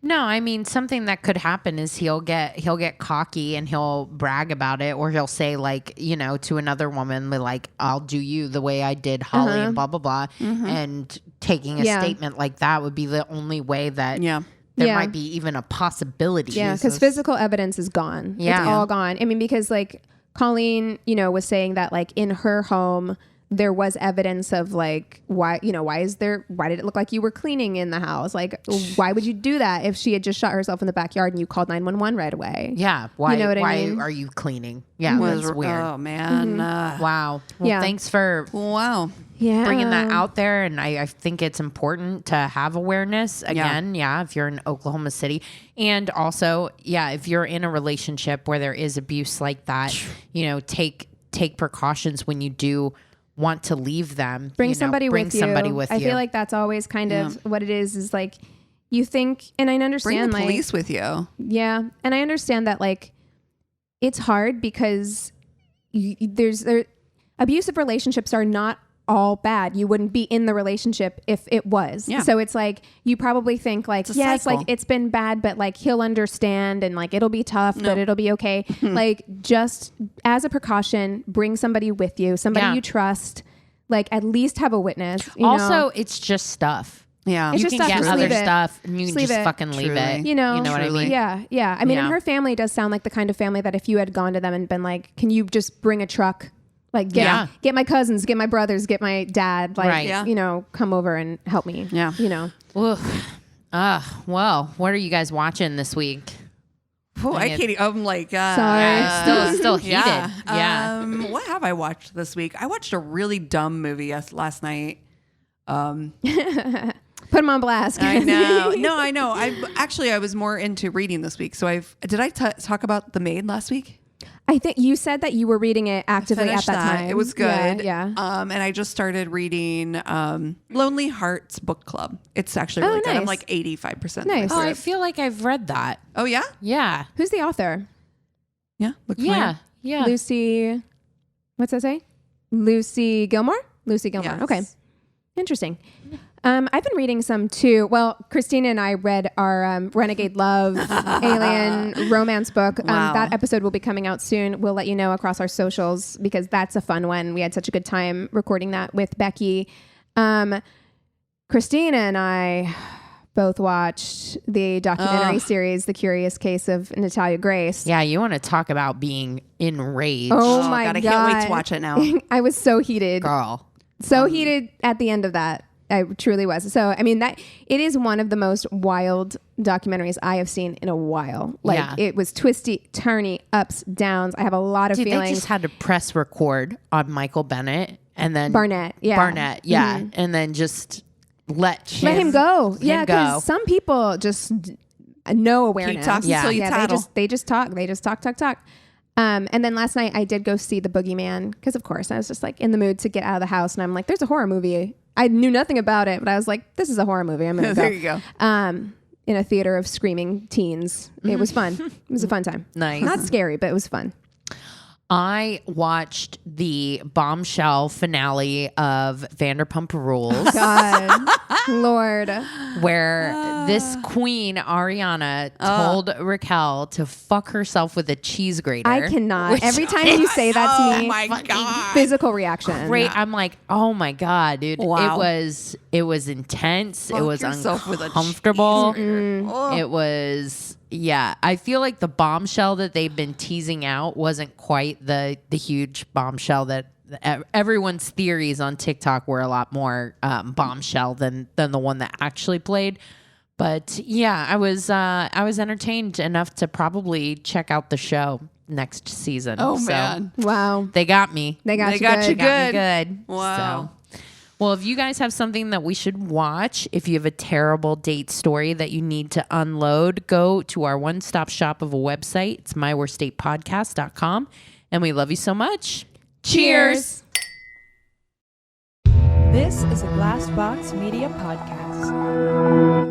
no, I mean, something that could happen is he'll get cocky and he'll brag about it, or he'll say like, you know, to another woman, like, I'll do you the way I did Holly and blah, blah, blah. And taking a statement like that would be the only way that there might be even a possibility. Yeah. Because physical evidence is gone. Yeah. It's all gone. I mean, because like, Colleen, you know, was saying that like in her home, there was evidence of like, why did it look like you were cleaning in the house? Like, why would you do that if she had just shot herself in the backyard and you called 911 right away? Yeah. Why, You know what I why mean? are you cleaning? Yeah. That's weird. Oh man. Wow. Well, Yeah. thanks for Wow. Yeah. bringing that out there. And I think it's important to have awareness again. Yeah. If you're in Oklahoma City, and also, if you're in a relationship where there is abuse like that, take precautions when you do want to leave them. Bring somebody with you. I you. feel like that's always kind of what it is like you think, and I understand Bring the police with you. Yeah. And I understand that like it's hard because abusive relationships are not all bad. You wouldn't be in the relationship if it was. Yeah. So it's like you probably think like, yes, cycle. like it's been bad, but like he'll understand and like it'll be tough, but it'll be okay. Like just as a precaution, bring somebody with you, somebody you trust. Like at least have a witness. You know? It's just stuff. Yeah. It's You just can stuff, get just other leave it. stuff and you can Just just leave it. fucking leave it. Truly. You know what I mean? Yeah. I mean, Yeah. and her family does sound like the kind of family that if you had gone to them and been like, can you just bring a truck? Like get my cousins, get my brothers, get my dad, like, Right. Yeah. Come over and help me. Yeah. Oof. Well, what are you guys watching this week? Oh, I can't. I'm like, Sorry. Still heated. Yeah. What have I watched this week? I watched a really dumb movie last night. Put them on blast. I know. No, I know. I was more into reading this week. So did I talk about The Maid last week? I think you said that you were reading it actively at that time. It was good. Yeah. And I just started reading Lonely Hearts Book Club. It's actually really good. I'm nice. like 85% Nice. Oh, through I it. feel like I've read that. Oh, yeah? Yeah. Who's the author? Yeah. Look familiar? Yeah. Lucy. What's that say? Lucy Gilmore? Lucy Gilmore. Yes. Okay. Interesting. I've been reading some too. Well, Christina and I read our Renegade Love alien romance book. Wow. That episode will be coming out soon. We'll let you know across our socials because that's a fun one. We had such a good time recording that with Becky. Christina and I both watched the documentary series, The Curious Case of Natalia Grace. Yeah, you want to talk about being enraged. Oh my God. I God. can't wait to watch it now. I was so heated. Girl. So heated at the end of that. I truly was. So, I mean, that it is one of the most wild documentaries I have seen in a while. Like it was twisty, turny, ups, downs. I have a lot of Dude, feelings. they just had to press record on Michael Bennett and then Barnett, yeah. And then just let him go. Yeah, go. because some people just no awareness. Keep talking till you tattle. They just talk. They just talk. And then last night I did go see The Boogeyman because, of course, I was just like in the mood to get out of the house, and I'm like, "There's a horror movie." I knew nothing about it, but I was like, "This is a horror movie. I'm gonna go." There you go. In a theater of screaming teens, it was fun. It was a fun time. Nice. Not scary, but it was fun. I watched the bombshell finale of Vanderpump Rules. God, Lord. Where this queen, Ariana, told Raquel to fuck herself with a cheese grater. I cannot. Every time you say that to me, my God. physical reaction. Great. I'm like, oh my God, dude. Wow. It was intense. It was yourself with a uncomfortable. cheese grater. It was, I feel like the bombshell that they've been teasing out wasn't quite the huge bombshell that everyone's theories on TikTok were a lot more bombshell than the one that actually played. But yeah, I was entertained enough to probably check out the show next season. Oh, So man. Wow. they got me. They got They you got good. you Got me Good. good. Wow. So, well, if you guys have something that we should watch, if you have a terrible date story that you need to unload, go to our one-stop shop of a website. It's myworstdatepodcast.com. And we love you so much. Cheers. This is a Glass Box Media Podcast.